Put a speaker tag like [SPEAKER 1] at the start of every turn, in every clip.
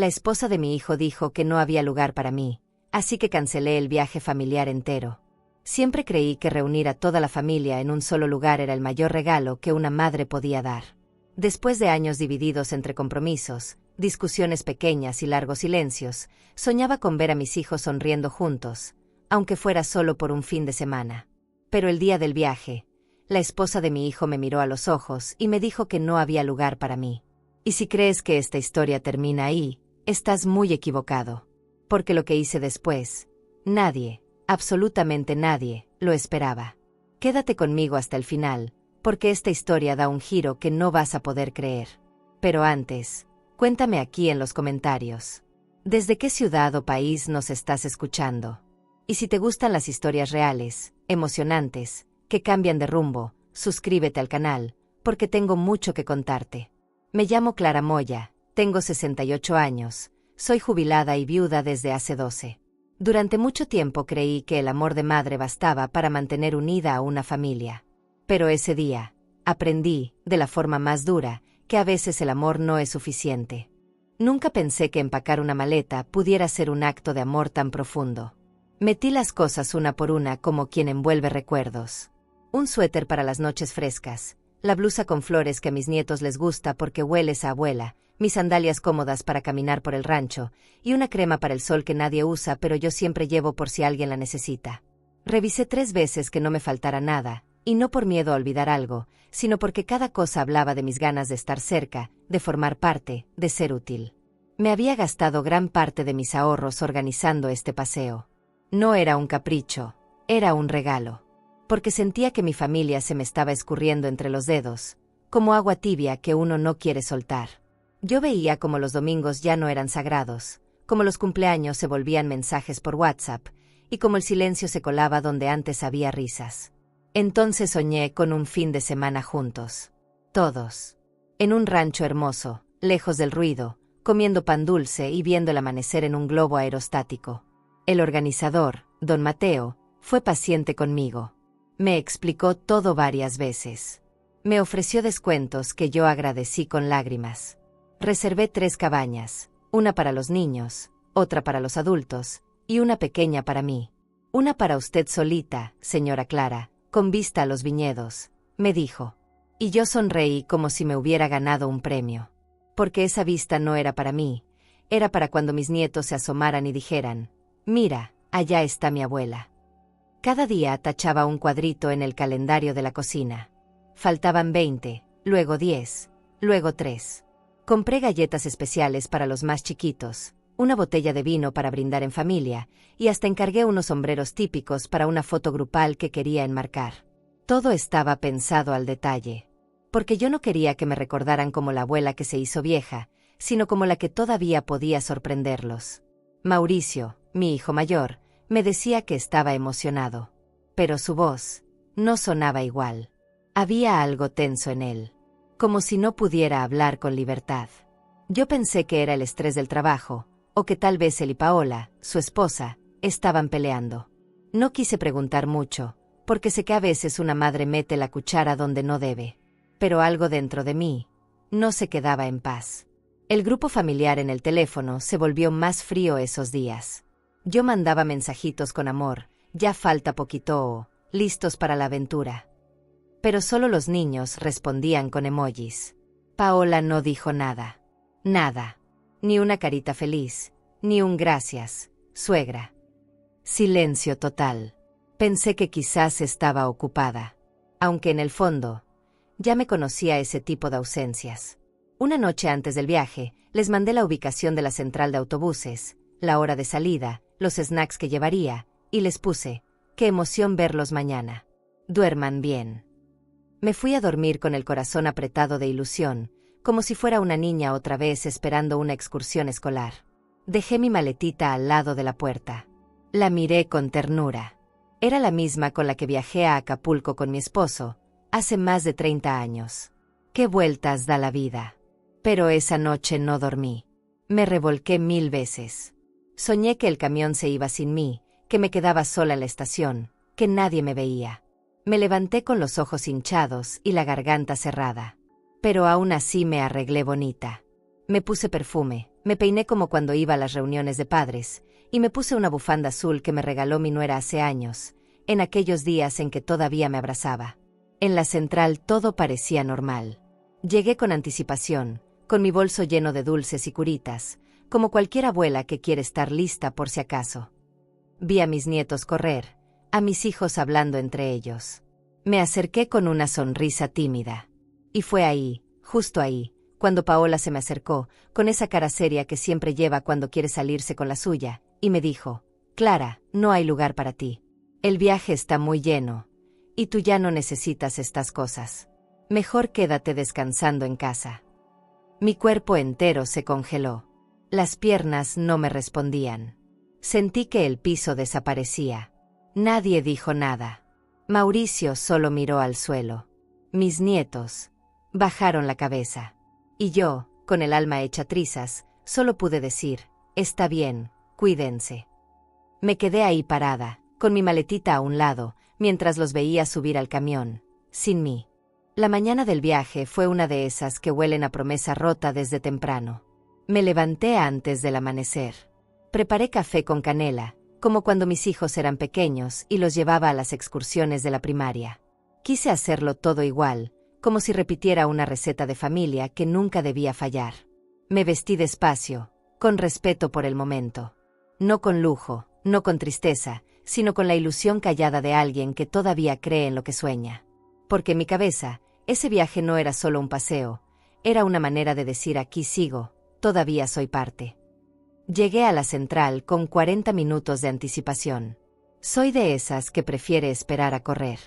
[SPEAKER 1] La esposa de mi hijo dijo que no había lugar para mí, así que cancelé el viaje familiar entero. Siempre creí que reunir a toda la familia en un solo lugar era el mayor regalo que una madre podía dar. Después de años divididos entre compromisos, discusiones pequeñas y largos silencios, soñaba con ver a mis hijos sonriendo juntos, aunque fuera solo por un fin de semana. Pero el día del viaje, la esposa de mi hijo me miró a los ojos y me dijo que no había lugar para mí. Y si crees que esta historia termina ahí, estás muy equivocado. Porque lo que hice después, nadie, absolutamente nadie, lo esperaba. Quédate conmigo hasta el final, porque esta historia da un giro que no vas a poder creer. Pero antes, cuéntame aquí en los comentarios. ¿Desde qué ciudad o país nos estás escuchando? Y si te gustan las historias reales, emocionantes, que cambian de rumbo, suscríbete al canal, porque tengo mucho que contarte. Me llamo Clara Moya, tengo 68 años, soy jubilada y viuda desde hace 12. Durante mucho tiempo creí que el amor de madre bastaba para mantener unida a una familia. Pero ese día, aprendí, de la forma más dura, que a veces el amor no es suficiente. Nunca pensé que empacar una maleta pudiera ser un acto de amor tan profundo. Metí las cosas una por una como quien envuelve recuerdos. Un suéter para las noches frescas, la blusa con flores que a mis nietos les gusta porque hueles a abuela, mis sandalias cómodas para caminar por el rancho, y una crema para el sol que nadie usa pero yo siempre llevo por si alguien la necesita. Revisé 3 veces que no me faltara nada, y no por miedo a olvidar algo, sino porque cada cosa hablaba de mis ganas de estar cerca, de formar parte, de ser útil. Me había gastado gran parte de mis ahorros organizando este paseo. No era un capricho, era un regalo. Porque sentía que mi familia se me estaba escurriendo entre los dedos, como agua tibia que uno no quiere soltar. Yo veía como los domingos ya no eran sagrados, como los cumpleaños se volvían mensajes por WhatsApp, y como el silencio se colaba donde antes había risas. Entonces soñé con un fin de semana juntos. Todos. En un rancho hermoso, lejos del ruido, comiendo pan dulce y viendo el amanecer en un globo aerostático. El organizador, don Mateo, fue paciente conmigo. Me explicó todo varias veces. Me ofreció descuentos que yo agradecí con lágrimas. Reservé 3 cabañas, una para los niños, otra para los adultos, y una pequeña para mí. Una para usted solita, señora Clara, con vista a los viñedos, me dijo. Y yo sonreí como si me hubiera ganado un premio. Porque esa vista no era para mí, era para cuando mis nietos se asomaran y dijeran, mira, allá está mi abuela. Cada día tachaba un cuadrito en el calendario de la cocina. Faltaban 20, luego 10, luego 3. Compré galletas especiales para los más chiquitos, una botella de vino para brindar en familia, y hasta encargué unos sombreros típicos para una foto grupal que quería enmarcar. Todo estaba pensado al detalle. Porque yo no quería que me recordaran como la abuela que se hizo vieja, sino como la que todavía podía sorprenderlos. Mauricio, mi hijo mayor, me decía que estaba emocionado. Pero su voz no sonaba igual. Había algo tenso en él. Como si no pudiera hablar con libertad. Yo pensé que era el estrés del trabajo, o que tal vez él y Paola, su esposa, estaban peleando. No quise preguntar mucho, porque sé que a veces una madre mete la cuchara donde no debe. Pero algo dentro de mí no se quedaba en paz. El grupo familiar en el teléfono se volvió más frío esos días. Yo mandaba mensajitos con amor, ya falta poquito o, listos para la aventura. Pero solo los niños respondían con emojis. Paola no dijo nada. Nada. Ni una carita feliz, ni un gracias, suegra. Silencio total. Pensé que quizás estaba ocupada. Aunque en el fondo, ya me conocía ese tipo de ausencias. Una noche antes del viaje, les mandé la ubicación de la central de autobuses, la hora de salida, los snacks que llevaría, y les puse, qué emoción verlos mañana. Duerman bien. Me fui a dormir con el corazón apretado de ilusión, como si fuera una niña otra vez esperando una excursión escolar. Dejé mi maletita al lado de la puerta. La miré con ternura. Era la misma con la que viajé a Acapulco con mi esposo, hace más de 30 años. Qué vueltas da la vida. Pero esa noche no dormí. Me revolqué 1000 veces. Soñé que el camión se iba sin mí, que me quedaba sola en la estación, que nadie me veía. Me levanté con los ojos hinchados y la garganta cerrada. Pero aún así me arreglé bonita. Me puse perfume, me peiné como cuando iba a las reuniones de padres, y me puse una bufanda azul que me regaló mi nuera hace años, en aquellos días en que todavía me abrazaba. En la central todo parecía normal. Llegué con anticipación, con mi bolso lleno de dulces y curitas, como cualquier abuela que quiere estar lista por si acaso. Vi a mis nietos correr, a mis hijos hablando entre ellos. Me acerqué con una sonrisa tímida. Y fue ahí, justo ahí, cuando Paola se me acercó, con esa cara seria que siempre lleva cuando quiere salirse con la suya, y me dijo: «Clara, no hay lugar para ti. El viaje está muy lleno, y tú ya no necesitas estas cosas. Mejor quédate descansando en casa». Mi cuerpo entero se congeló. Las piernas no me respondían. Sentí que el piso desaparecía. Nadie dijo nada. Mauricio solo miró al suelo. Mis nietos bajaron la cabeza. Y yo, con el alma hecha trizas, solo pude decir: «Está bien, cuídense». Me quedé ahí parada, con mi maletita a un lado, mientras los veía subir al camión, sin mí. La mañana del viaje fue una de esas que huelen a promesa rota desde temprano. Me levanté antes del amanecer. Preparé café con canela, como cuando mis hijos eran pequeños y los llevaba a las excursiones de la primaria. Quise hacerlo todo igual, como si repitiera una receta de familia que nunca debía fallar. Me vestí despacio, con respeto por el momento. No con lujo, no con tristeza, sino con la ilusión callada de alguien que todavía cree en lo que sueña. Porque en mi cabeza, ese viaje no era solo un paseo, era una manera de decir: «Aquí sigo, todavía soy parte». Llegué a la central con 40 minutos de anticipación. Soy de esas que prefiere esperar a correr.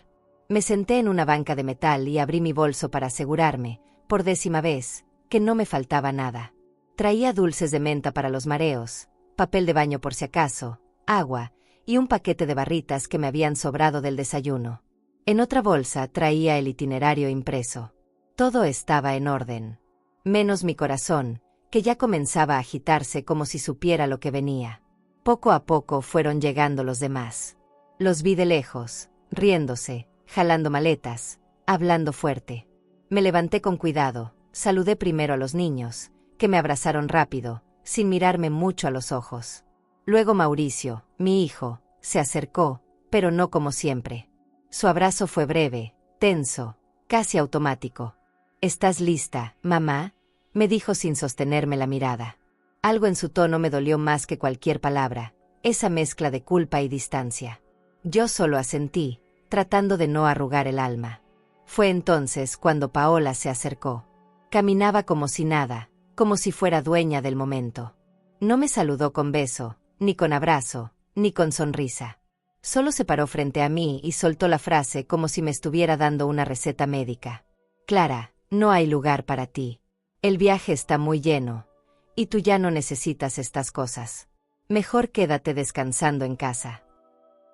[SPEAKER 1] Me senté en una banca de metal y abrí mi bolso para asegurarme, por 10ª vez, que no me faltaba nada. Traía dulces de menta para los mareos, papel de baño por si acaso, agua, y un paquete de barritas que me habían sobrado del desayuno. En otra bolsa traía el itinerario impreso. Todo estaba en orden. Menos mi corazón, que ya comenzaba a agitarse como si supiera lo que venía. Poco a poco fueron llegando los demás. Los vi de lejos, riéndose, jalando maletas, hablando fuerte. Me levanté con cuidado, saludé primero a los niños, que me abrazaron rápido, sin mirarme mucho a los ojos. Luego Mauricio, mi hijo, se acercó, pero no como siempre. Su abrazo fue breve, tenso, casi automático. «¿Estás lista, mamá?», me dijo sin sostenerme la mirada. Algo en su tono me dolió más que cualquier palabra, esa mezcla de culpa y distancia. Yo solo asentí, tratando de no arrugar el alma. Fue entonces cuando Paola se acercó. Caminaba como si nada, como si fuera dueña del momento. No me saludó con beso, ni con abrazo, ni con sonrisa. Solo se paró frente a mí y soltó la frase como si me estuviera dando una receta médica. «Clara, no hay lugar para ti. El viaje está muy lleno, y tú ya no necesitas estas cosas. Mejor quédate descansando en casa».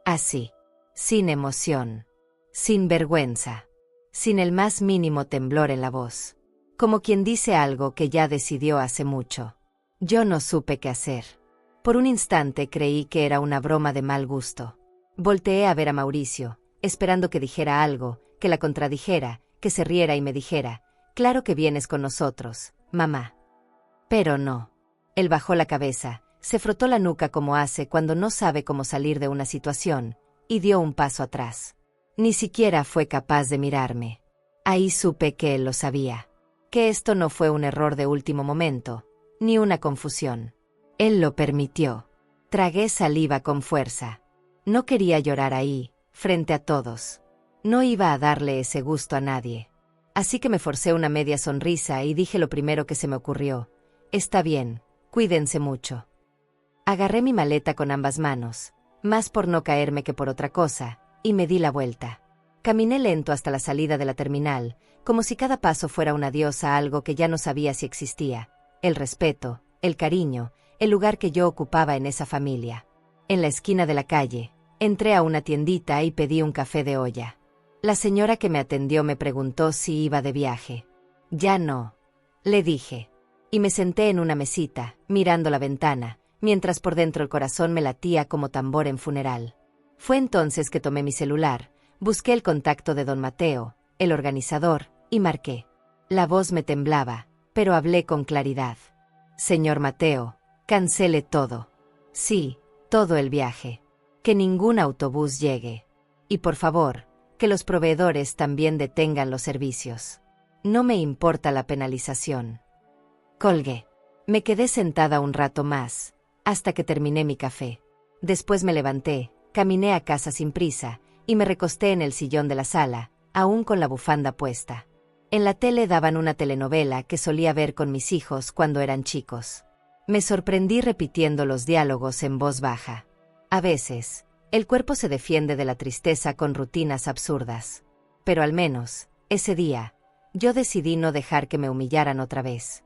[SPEAKER 1] Así, sin emoción, sin vergüenza, sin el más mínimo temblor en la voz. Como quien dice algo que ya decidió hace mucho. Yo no supe qué hacer. Por un instante creí que era una broma de mal gusto. Volteé a ver a Mauricio, esperando que dijera algo, que la contradijera, que se riera y me dijera: «Claro que vienes con nosotros, mamá». Pero no. Él bajó la cabeza, se frotó la nuca como hace cuando no sabe cómo salir de una situación, y dio un paso atrás. Ni siquiera fue capaz de mirarme. Ahí supe que él lo sabía. Que esto no fue un error de último momento, ni una confusión. Él lo permitió. Tragué saliva con fuerza. No quería llorar ahí, frente a todos. No iba a darle ese gusto a nadie. Así que me forcé una media sonrisa y dije lo primero que se me ocurrió: «Está bien, cuídense mucho». Agarré mi maleta con ambas manos, más por no caerme que por otra cosa, y me di la vuelta. Caminé lento hasta la salida de la terminal, como si cada paso fuera un adiós a algo que ya no sabía si existía: el respeto, el cariño, el lugar que yo ocupaba en esa familia. En la esquina de la calle, entré a una tiendita y pedí un café de olla. La señora que me atendió me preguntó si iba de viaje. «Ya no», le dije. Y me senté en una mesita, mirando la ventana, mientras por dentro el corazón me latía como tambor en funeral. Fue entonces que tomé mi celular, busqué el contacto de don Mateo, el organizador, y marqué. La voz me temblaba, pero hablé con claridad. Señor Mateo, cancele todo. Sí, todo el viaje. Que ningún autobús llegue. Y por favor, que los proveedores también detengan los servicios. No me importa la penalización. Colgué. Me quedé sentada un rato más, hasta que terminé mi café. Después me levanté, caminé a casa sin prisa, y me recosté en el sillón de la sala, aún con la bufanda puesta. En la tele daban una telenovela que solía ver con mis hijos cuando eran chicos. Me sorprendí repitiendo los diálogos en voz baja. A veces, el cuerpo se defiende de la tristeza con rutinas absurdas. Pero al menos, ese día, yo decidí no dejar que me humillaran otra vez.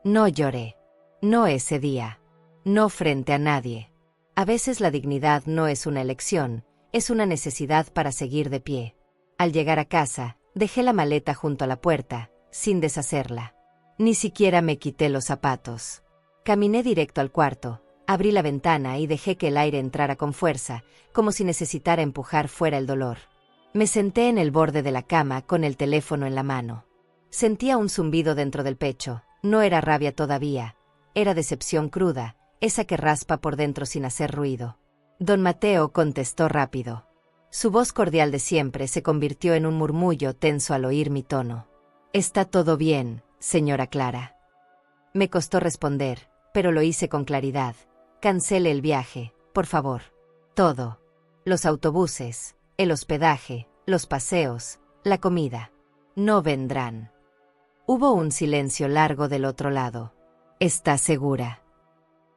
[SPEAKER 1] No lloré. No ese día. No frente a nadie. A veces la dignidad no es una elección, es una necesidad para seguir de pie. Al llegar a casa, dejé la maleta junto a la puerta, sin deshacerla. Ni siquiera me quité los zapatos. Caminé directo al cuarto, abrí la ventana y dejé que el aire entrara con fuerza, como si necesitara empujar fuera el dolor. Me senté en el borde de la cama con el teléfono en la mano. Sentía un zumbido dentro del pecho, no era rabia todavía, era decepción cruda, esa que raspa por dentro sin hacer ruido. Don Mateo contestó rápido. Su voz cordial de siempre se convirtió en un murmullo tenso al oír mi tono. «Está todo bien, señora Clara». Me costó responder, pero lo hice con claridad. «Cancele el viaje, por favor. Todo. Los autobuses, el hospedaje, los paseos, la comida. No vendrán». Hubo un silencio largo del otro lado. «¿Está segura?»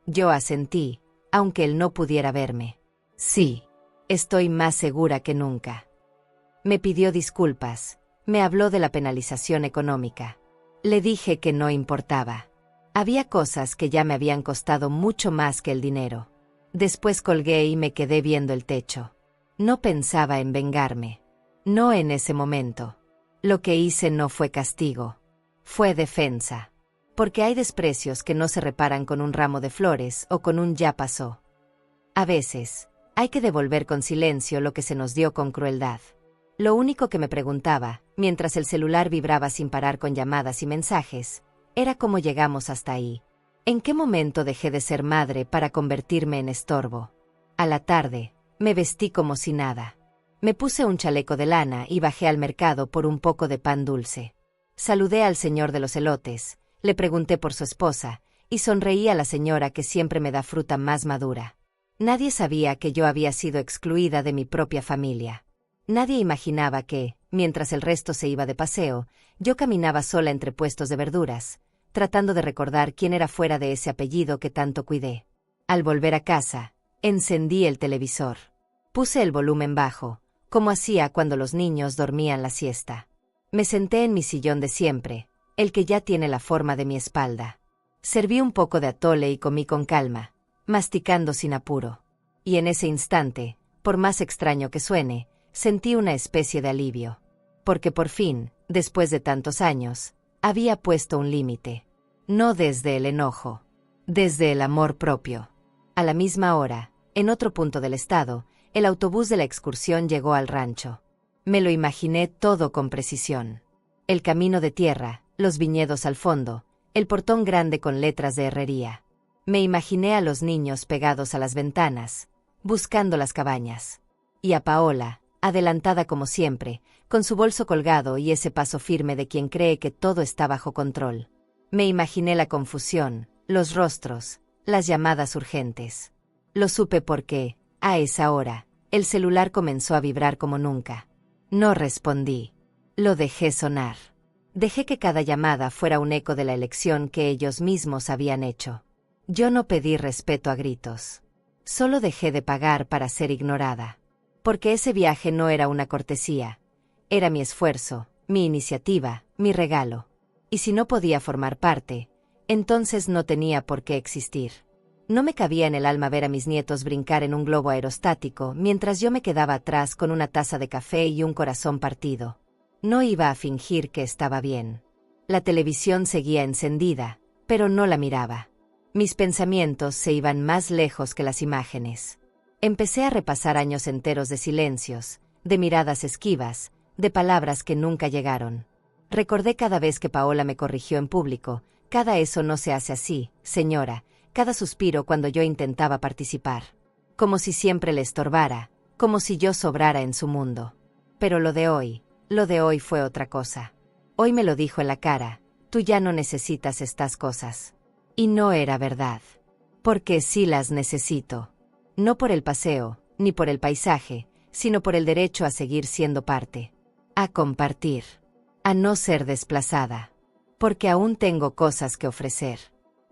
[SPEAKER 1] Yo asentí, aunque él no pudiera verme. «Sí. Estoy más segura que nunca». Me pidió disculpas, me habló de la penalización económica. Le dije que no importaba. Había cosas que ya me habían costado mucho más que el dinero. Después colgué y me quedé viendo el techo. No pensaba en vengarme. No en ese momento. Lo que hice no fue castigo. Fue defensa. Porque hay desprecios que no se reparan con un ramo de flores o con un ya pasó. A veces, hay que devolver con silencio lo que se nos dio con crueldad. Lo único que me preguntaba, mientras el celular vibraba sin parar con llamadas y mensajes, era cómo llegamos hasta ahí. ¿En qué momento dejé de ser madre para convertirme en estorbo? A la tarde, me vestí como si nada. Me puse un chaleco de lana y bajé al mercado por un poco de pan dulce. Saludé al señor de los elotes, le pregunté por su esposa, y sonreí a la señora que siempre me da fruta más madura. Nadie sabía que yo había sido excluida de mi propia familia. Nadie imaginaba que, mientras el resto se iba de paseo, yo caminaba sola entre puestos de verduras, tratando de recordar quién era fuera de ese apellido que tanto cuidé. Al volver a casa, encendí el televisor. Puse el volumen bajo, como hacía cuando los niños dormían la siesta. Me senté en mi sillón de siempre, el que ya tiene la forma de mi espalda. Serví un poco de atole y comí con calma, masticando sin apuro. Y en ese instante, por más extraño que suene, sentí una especie de alivio. Porque por fin, después de tantos años, había puesto un límite. No desde el enojo, desde el amor propio. A la misma hora, en otro punto del estado, el autobús de la excursión llegó al rancho. Me lo imaginé todo con precisión. El camino de tierra, los viñedos al fondo, el portón grande con letras de herrería. Me imaginé a los niños pegados a las ventanas, buscando las cabañas. Y a Paola, adelantada como siempre, con su bolso colgado y ese paso firme de quien cree que todo está bajo control. Me imaginé la confusión, los rostros, las llamadas urgentes. Lo supe porque, a esa hora, el celular comenzó a vibrar como nunca. No respondí. Lo dejé sonar. Dejé que cada llamada fuera un eco de la elección que ellos mismos habían hecho. Yo no pedí respeto a gritos. Solo dejé de pagar para ser ignorada. Porque ese viaje no era una cortesía. Era mi esfuerzo, mi iniciativa, mi regalo. Y si no podía formar parte, entonces no tenía por qué existir. No me cabía en el alma ver a mis nietos brincar en un globo aerostático mientras yo me quedaba atrás con una taza de café y un corazón partido. No iba a fingir que estaba bien. La televisión seguía encendida, pero no la miraba. Mis pensamientos se iban más lejos que las imágenes. Empecé a repasar años enteros de silencios, de miradas esquivas, de palabras que nunca llegaron. Recordé cada vez que Paola me corrigió en público, Cada eso no se hace así, señora, cada suspiro cuando yo intentaba participar. Como si siempre le estorbara, como si yo sobrara en su mundo. Pero lo de hoy fue otra cosa. Hoy me lo dijo en la cara, tú ya no necesitas estas cosas. Y no era verdad. Porque sí las necesito. No por el paseo, ni por el paisaje, sino por el derecho a seguir siendo parte. A compartir. A no ser desplazada. Porque aún tengo cosas que ofrecer.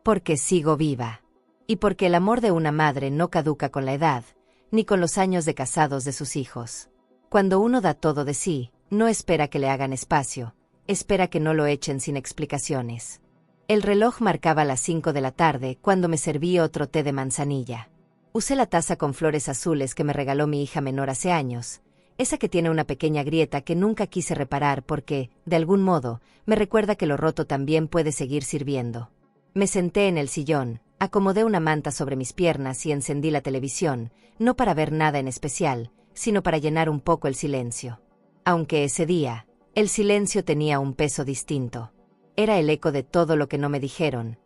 [SPEAKER 1] Porque sigo viva. Y porque el amor de una madre no caduca con la edad, ni con los años de casados de sus hijos. Cuando uno da todo de sí, no espera que le hagan espacio, espera que no lo echen sin explicaciones. El reloj marcaba las 5 de la tarde cuando me serví otro té de manzanilla. Usé la taza con flores azules que me regaló mi hija menor hace años, esa que tiene una pequeña grieta que nunca quise reparar porque, de algún modo, me recuerda que lo roto también puede seguir sirviendo. Me senté en el sillón, acomodé una manta sobre mis piernas y encendí la televisión, no para ver nada en especial, sino para llenar un poco el silencio. Aunque ese día, el silencio tenía un peso distinto. Era el eco de todo lo que no me dijeron,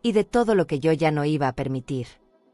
[SPEAKER 1] y de todo lo que yo ya no iba a permitir.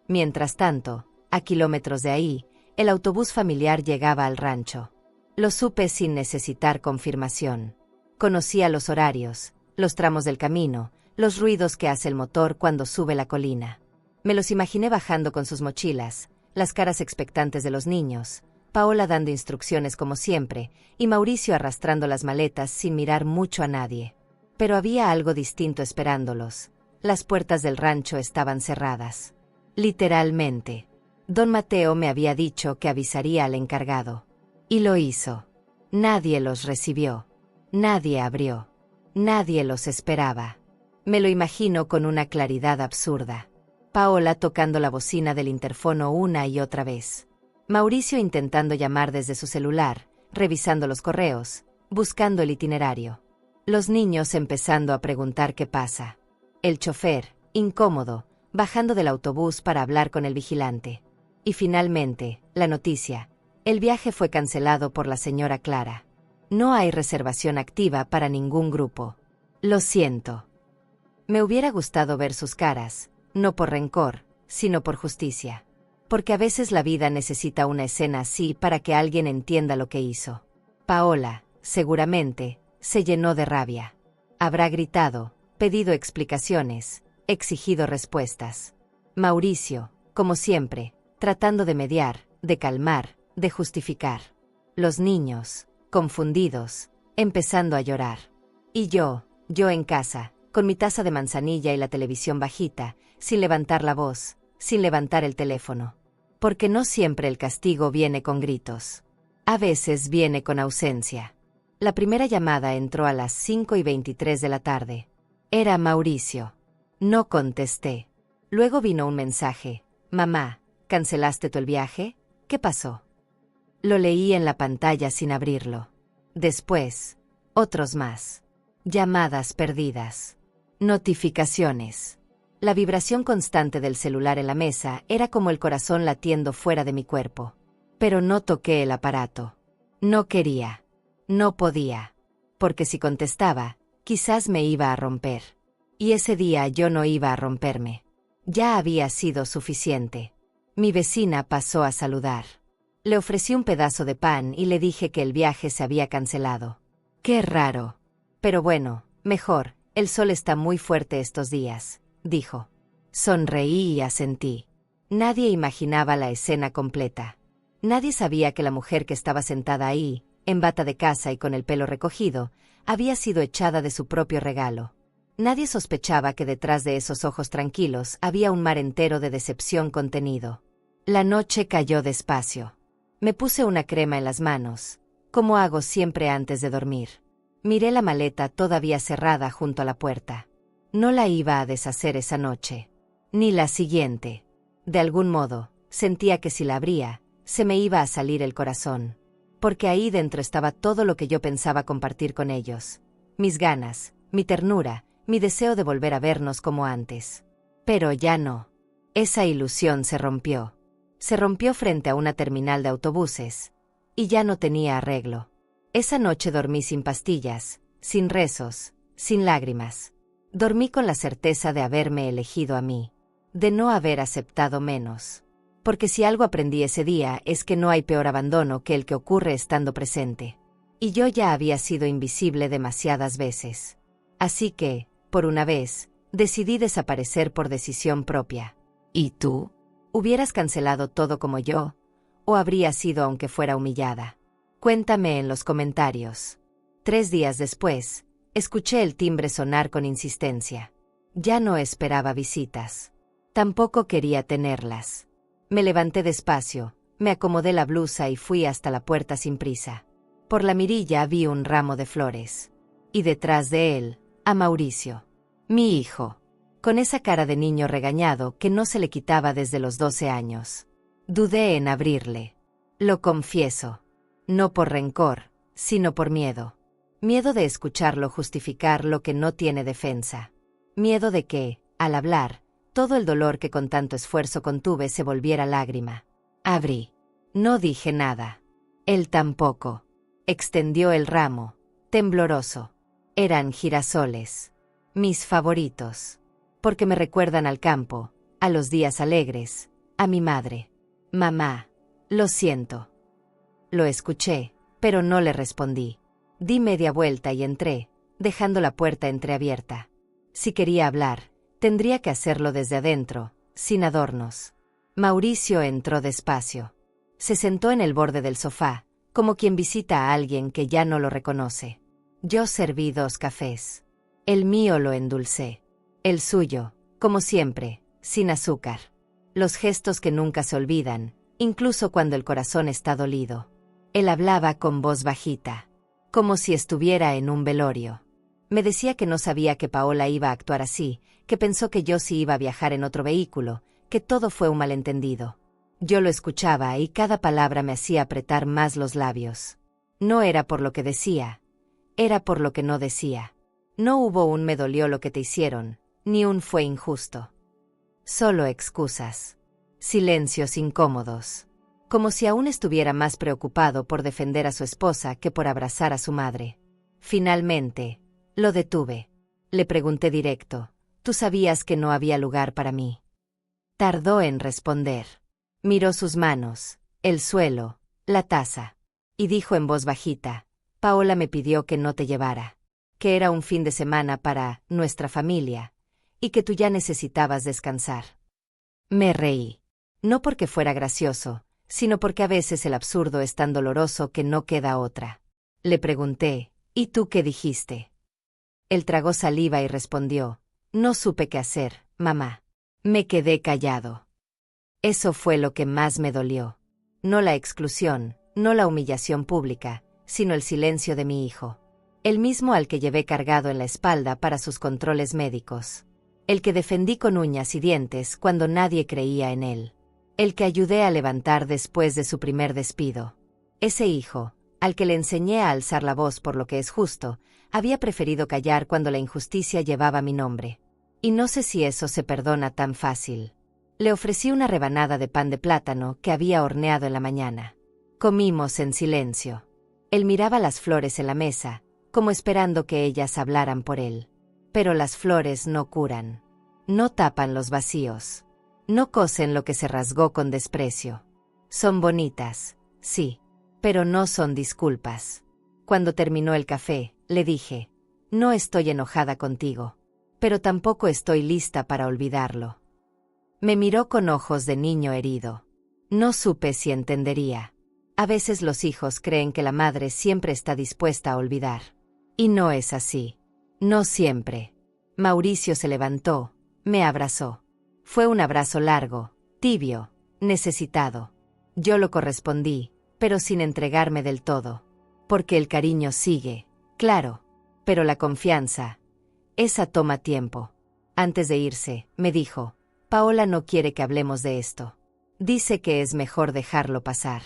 [SPEAKER 1] Mientras tanto, a kilómetros de ahí, el autobús familiar llegaba al rancho. Lo supe sin necesitar confirmación. Conocía los horarios, los tramos del camino, los ruidos que hace el motor cuando sube la colina. Me los imaginé bajando con sus mochilas, las caras expectantes de los niños, Paola dando instrucciones como siempre, y Mauricio arrastrando las maletas sin mirar mucho a nadie. Pero había algo distinto esperándolos. Las puertas del rancho estaban cerradas. Literalmente. Don Mateo me había dicho que avisaría al encargado. Y lo hizo. Nadie los recibió. Nadie abrió. Nadie los esperaba. Me lo imagino con una claridad absurda. Paola tocando la bocina del interfono una y otra vez. Mauricio intentando llamar desde su celular, revisando los correos, buscando el itinerario. Los niños empezando a preguntar qué pasa. El chofer, incómodo, bajando del autobús para hablar con el vigilante. Y finalmente, la noticia. El viaje fue cancelado por la señora Clara. No hay reservación activa para ningún grupo. Lo siento. Me hubiera gustado ver sus caras, no por rencor, sino por justicia. Porque a veces la vida necesita una escena así para que alguien entienda lo que hizo. Paola, seguramente, se llenó de rabia. Habrá gritado, pedido explicaciones, exigido respuestas. Mauricio, como siempre, tratando de mediar, de calmar, de justificar. Los niños, confundidos, empezando a llorar. Y yo en casa, con mi taza de manzanilla y la televisión bajita, sin levantar la voz, sin levantar el teléfono. Porque no siempre el castigo viene con gritos. A veces viene con ausencia. La primera llamada entró a las 5:23 de la tarde. Era Mauricio. No contesté. Luego vino un mensaje. Mamá, ¿cancelaste tú el viaje? ¿Qué pasó? Lo leí en la pantalla sin abrirlo. Después, otros más. Llamadas perdidas. Notificaciones. La vibración constante del celular en la mesa era como el corazón latiendo fuera de mi cuerpo. Pero no toqué el aparato. No quería. No podía. Porque si contestaba, quizás me iba a romper. Y ese día yo no iba a romperme. Ya había sido suficiente. Mi vecina pasó a saludar. Le ofrecí un pedazo de pan y le dije que el viaje se había cancelado. Qué raro. Pero bueno, mejor, el sol está muy fuerte estos días, dijo. Sonreí y asentí. Nadie imaginaba la escena completa. Nadie sabía que la mujer que estaba sentada ahí, en bata de casa y con el pelo recogido, había sido echada de su propio regalo. Nadie sospechaba que detrás de esos ojos tranquilos había un mar entero de decepción contenido. La noche cayó despacio. Me puse una crema en las manos, como hago siempre antes de dormir. Miré la maleta todavía cerrada junto a la puerta. No la iba a deshacer esa noche. Ni la siguiente. De algún modo, sentía que si la abría, se me iba a salir el corazón. Porque ahí dentro estaba todo lo que yo pensaba compartir con ellos. Mis ganas, mi ternura, mi deseo de volver a vernos como antes. Pero ya no. Esa ilusión se rompió. Se rompió frente a una terminal de autobuses. Y ya no tenía arreglo. Esa noche dormí sin pastillas, sin rezos, sin lágrimas. Dormí con la certeza de haberme elegido a mí, de no haber aceptado menos. Porque si algo aprendí ese día es que no hay peor abandono que el que ocurre estando presente. Y yo ya había sido invisible demasiadas veces. Así que, por una vez, decidí desaparecer por decisión propia. ¿Y tú? ¿Hubieras cancelado todo como yo? ¿O habrías sido aunque fuera humillada? Cuéntame en los comentarios. 3 días después, escuché el timbre sonar con insistencia. Ya no esperaba visitas. Tampoco quería tenerlas. Me levanté despacio, me acomodé la blusa y fui hasta la puerta sin prisa. Por la mirilla vi un ramo de flores. Y detrás de él, a Mauricio. Mi hijo. Con esa cara de niño regañado que no se le quitaba desde los 12 años. Dudé en abrirle. Lo confieso. No por rencor, sino por miedo. Miedo de escucharlo justificar lo que no tiene defensa. Miedo de que, al hablar, todo el dolor que con tanto esfuerzo contuve se volviera lágrima. Abrí. No dije nada. Él tampoco. Extendió el ramo, tembloroso. Eran girasoles. Mis favoritos. Porque me recuerdan al campo, a los días alegres, a mi madre. Mamá, lo siento. Lo escuché, pero no le respondí. Di media vuelta y entré, dejando la puerta entreabierta. Si quería hablar, tendría que hacerlo desde adentro, sin adornos. Mauricio entró despacio. Se sentó en el borde del sofá, como quien visita a alguien que ya no lo reconoce. Yo serví 2 cafés. El mío lo endulcé. El suyo, como siempre, sin azúcar. Los gestos que nunca se olvidan, incluso cuando el corazón está dolido. Él hablaba con voz bajita, como si estuviera en un velorio. Me decía que no sabía que Paola iba a actuar así, que pensó que yo sí iba a viajar en otro vehículo, que todo fue un malentendido. Yo lo escuchaba y cada palabra me hacía apretar más los labios. No era por lo que decía, era por lo que no decía. No hubo un me dolió lo que te hicieron, ni un fue injusto. Solo excusas. Silencios incómodos. Como si aún estuviera más preocupado por defender a su esposa que por abrazar a su madre. Finalmente, lo detuve. Le pregunté directo, ¿tú sabías que no había lugar para mí? Tardó en responder. Miró sus manos, el suelo, la taza. Y dijo en voz bajita, Paola me pidió que no te llevara. Que era un fin de semana para nuestra familia, y que tú ya necesitabas descansar. Me reí. No porque fuera gracioso, sino porque a veces el absurdo es tan doloroso que no queda otra. Le pregunté, ¿y tú qué dijiste? Él tragó saliva y respondió, no supe qué hacer, mamá. Me quedé callado. Eso fue lo que más me dolió. No la exclusión, no la humillación pública, sino el silencio de mi hijo. El mismo al que llevé cargado en la espalda para sus controles médicos. El que defendí con uñas y dientes cuando nadie creía en él. El que ayudé a levantar después de su primer despido. Ese hijo, al que le enseñé a alzar la voz por lo que es justo, había preferido callar cuando la injusticia llevaba mi nombre. Y no sé si eso se perdona tan fácil. Le ofrecí una rebanada de pan de plátano que había horneado en la mañana. Comimos en silencio. Él miraba las flores en la mesa, como esperando que ellas hablaran por él. Pero las flores no curan. No tapan los vacíos. No cosen lo que se rasgó con desprecio. Son bonitas, sí, pero no son disculpas. Cuando terminó el café, le dije, no estoy enojada contigo, pero tampoco estoy lista para olvidarlo. Me miró con ojos de niño herido. No supe si entendería. A veces los hijos creen que la madre siempre está dispuesta a olvidar. Y no es así. No siempre. Mauricio se levantó, me abrazó. Fue un abrazo largo, tibio, necesitado. Yo lo correspondí, pero sin entregarme del todo. Porque el cariño sigue, claro, pero la confianza, esa toma tiempo. Antes de irse, me dijo, Paola no quiere que hablemos de esto. Dice que es mejor dejarlo pasar.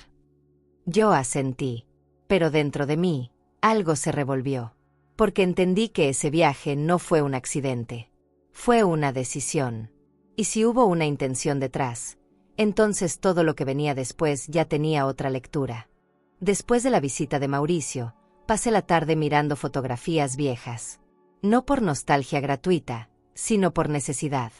[SPEAKER 1] Yo asentí, pero dentro de mí, algo se revolvió. Porque entendí que ese viaje no fue un accidente. Fue una decisión. Y si hubo una intención detrás, entonces todo lo que venía después ya tenía otra lectura. Después de la visita de Mauricio, pasé la tarde mirando fotografías viejas. no por nostalgia gratuita, sino por necesidad.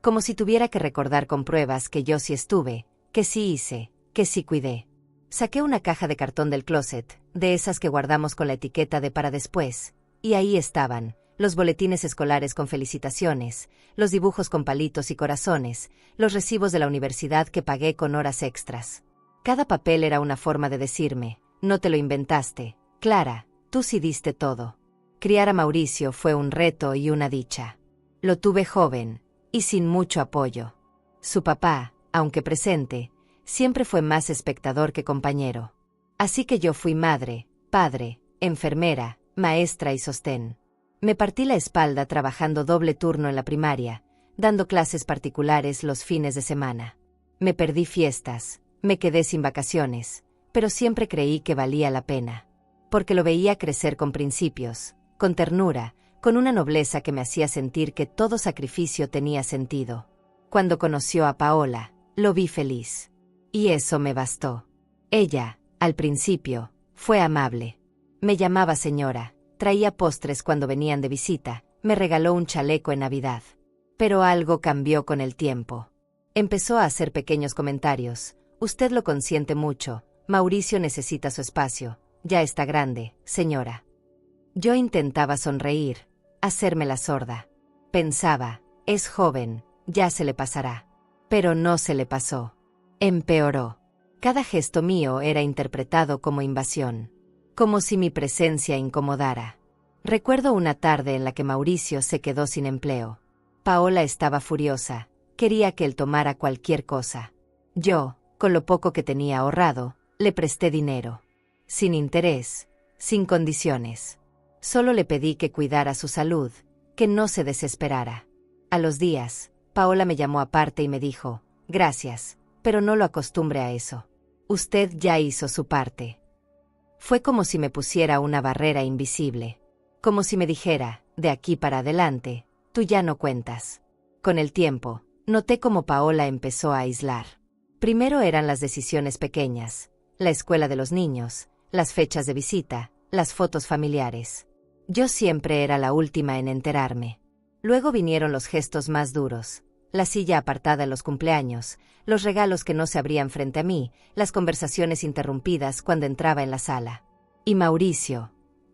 [SPEAKER 1] Como si tuviera que recordar con pruebas que yo sí estuve, que sí hice, que sí cuidé. Saqué una caja de cartón del closet, de esas que guardamos con la etiqueta de para después, y ahí estaban, los boletines escolares con felicitaciones, los dibujos con palitos y corazones, los recibos de la universidad que pagué con horas extras. Cada papel era una forma de decirme, no te lo inventaste, Clara, tú sí diste todo. Criar a Mauricio fue un reto y una dicha. Lo tuve joven, y sin mucho apoyo. Su papá, aunque presente, siempre fue más espectador que compañero. Así que yo fui madre, padre, enfermera, maestra y sostén. Me partí la espalda trabajando doble turno en la primaria, dando clases particulares los fines de semana. Me perdí fiestas, me quedé sin vacaciones, pero siempre creí que valía la pena. Porque lo veía crecer con principios, con ternura, con una nobleza que me hacía sentir que todo sacrificio tenía sentido. Cuando conoció a Paola, lo vi feliz. Y eso me bastó. Ella, al principio, fue amable. Me llamaba señora, traía postres cuando venían de visita, me regaló un chaleco en Navidad. Pero algo cambió con el tiempo. Empezó a hacer pequeños comentarios. Usted lo consiente mucho, Mauricio necesita su espacio, ya está grande, señora. Yo intentaba sonreír, hacerme la sorda. Pensaba, es joven, ya se le pasará. Pero no se le pasó. Empeoró. Cada gesto mío era interpretado como invasión. Como si mi presencia incomodara. Recuerdo una tarde en la que Mauricio se quedó sin empleo. Paola estaba furiosa, quería que él tomara cualquier cosa. Yo, con lo poco que tenía ahorrado, le presté dinero. Sin interés, sin condiciones. Solo le pedí que cuidara su salud, que no se desesperara. A los días, Paola me llamó aparte y me dijo, gracias, pero no lo acostumbre a eso. Usted ya hizo su parte. Fue como si me pusiera una barrera invisible. Como si me dijera, de aquí para adelante, tú ya no cuentas. Con el tiempo, noté cómo Paola empezó a aislar. Primero eran las decisiones pequeñas, la escuela de los niños, las fechas de visita, las fotos familiares. Yo siempre era la última en enterarme. Luego vinieron los gestos más duros, la silla apartada en los cumpleaños, los regalos que no se abrían frente a mí, las conversaciones interrumpidas cuando entraba en la sala. Y Mauricio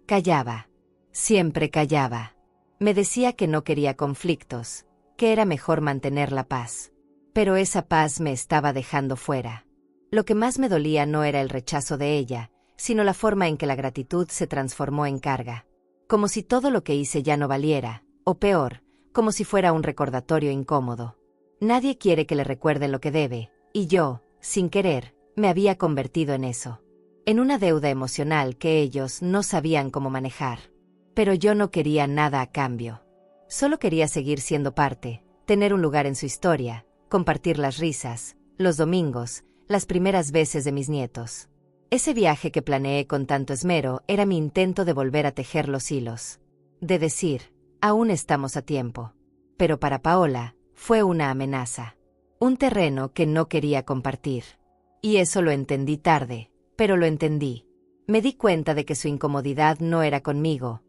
[SPEAKER 1] callaba, siempre callaba. Me decía que no quería conflictos, que era mejor mantener la paz. Pero esa paz me estaba dejando fuera. Lo que más me dolía no era el rechazo de ella, sino la forma en que la gratitud se transformó en carga. Como si todo lo que hice ya no valiera, o peor, como si fuera un recordatorio incómodo. Nadie quiere que le recuerden lo que debe, y yo, sin querer, me había convertido en eso. En una deuda emocional que ellos no sabían cómo manejar. Pero yo no quería nada a cambio. Solo quería seguir siendo parte, tener un lugar en su historia, compartir las risas, los domingos, las primeras veces de mis nietos. Ese viaje que planeé con tanto esmero era mi intento de volver a tejer los hilos. De decir, aún estamos a tiempo. Pero para Paola, fue una amenaza. Un terreno que no quería compartir. Y eso lo entendí tarde, pero lo entendí. Me di cuenta de que su incomodidad no era conmigo,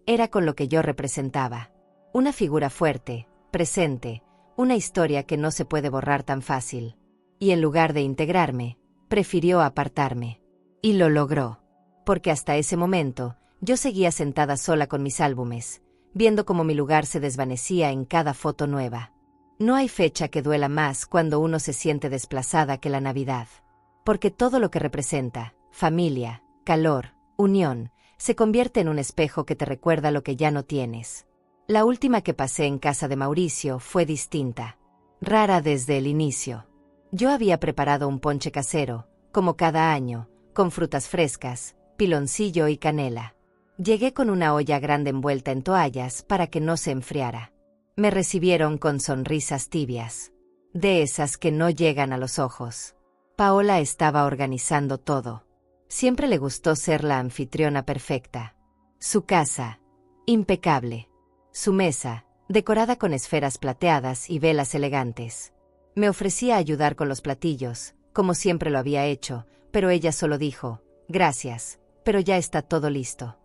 [SPEAKER 1] era con lo que yo representaba. Una figura fuerte, presente, una historia que no se puede borrar tan fácil. Y en lugar de integrarme, prefirió apartarme. Y lo logró. Porque hasta ese momento, yo seguía sentada sola con mis álbumes, viendo cómo mi lugar se desvanecía en cada foto nueva. No hay fecha que duela más cuando uno se siente desplazada que la Navidad. Porque todo lo que representa, familia, calor, unión, se convierte en un espejo que te recuerda lo que ya no tienes. La última que pasé en casa de Mauricio fue distinta. Rara desde el inicio. Yo había preparado un ponche casero, como cada año, con frutas frescas, piloncillo y canela. Llegué con una olla grande envuelta en toallas para que no se enfriara. Me recibieron con sonrisas tibias. De esas que no llegan a los ojos. Paola estaba organizando todo. Siempre le gustó ser la anfitriona perfecta. Su casa, impecable. Su mesa, decorada con esferas plateadas y velas elegantes. Me ofrecía ayudar con los platillos, como siempre lo había hecho, pero ella solo dijo, gracias, pero ya está todo listo.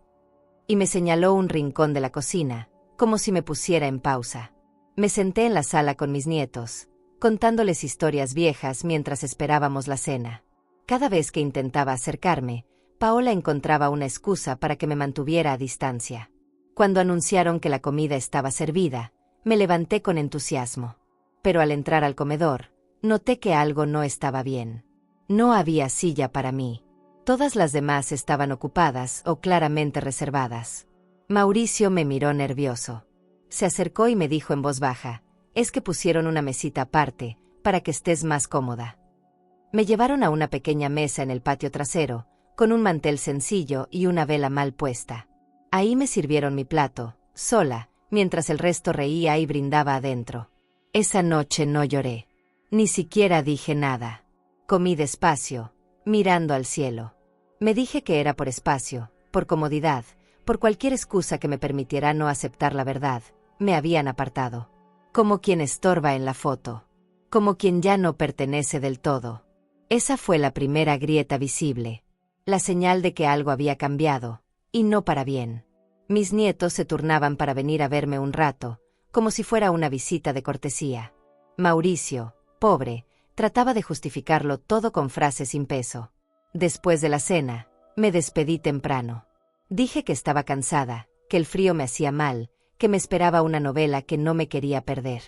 [SPEAKER 1] Y me señaló un rincón de la cocina, como si me pusiera en pausa. Me senté en la sala con mis nietos, contándoles historias viejas mientras esperábamos la cena. Cada vez que intentaba acercarme, Paola encontraba una excusa para que me mantuviera a distancia. Cuando anunciaron que la comida estaba servida, me levanté con entusiasmo. Pero al entrar al comedor, noté que algo no estaba bien. No había silla para mí. Todas las demás estaban ocupadas o claramente reservadas. Mauricio me miró nervioso. Se acercó y me dijo en voz baja: «Es que pusieron una mesita aparte, para que estés más cómoda». Me llevaron a una pequeña mesa en el patio trasero, con un mantel sencillo y una vela mal puesta. Ahí me sirvieron mi plato, sola, mientras el resto reía y brindaba adentro. Esa noche no lloré. Ni siquiera dije nada. Comí despacio, mirando al cielo. Me dije que era por espacio, por comodidad, por cualquier excusa que me permitiera no aceptar la verdad. Me habían apartado. Como quien estorba en la foto. Como quien ya no pertenece del todo. Esa fue la primera grieta visible. La señal de que algo había cambiado, y no para bien. Mis nietos se turnaban para venir a verme un rato, como si fuera una visita de cortesía. Mauricio, pobre, trataba de justificarlo todo con frases sin peso. Después de la cena, me despedí temprano. Dije que estaba cansada, que el frío me hacía mal, que me esperaba una novela que no me quería perder.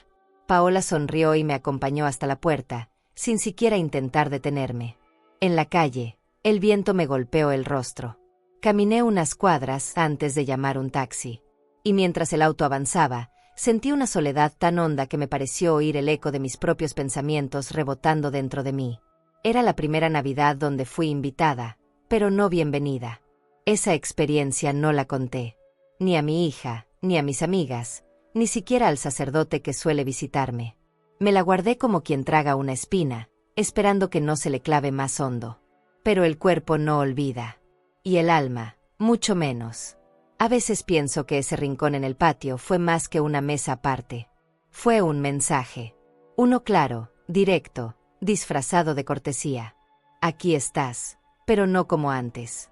[SPEAKER 1] Paola sonrió y me acompañó hasta la puerta, sin siquiera intentar detenerme. En la calle, el viento me golpeó el rostro. Caminé unas cuadras antes de llamar un taxi. Y mientras el auto avanzaba, sentí una soledad tan honda que me pareció oír el eco de mis propios pensamientos rebotando dentro de mí. Era la primera Navidad donde fui invitada, pero no bienvenida. Esa experiencia no la conté. Ni a mi hija, ni a mis amigas, ni siquiera al sacerdote que suele visitarme. Me la guardé como quien traga una espina, esperando que no se le clave más hondo. Pero el cuerpo no olvida. Y el alma, mucho menos. A veces pienso que ese rincón en el patio fue más que una mesa aparte. Fue un mensaje. Uno claro, directo, disfrazado de cortesía. Aquí estás, pero no como antes.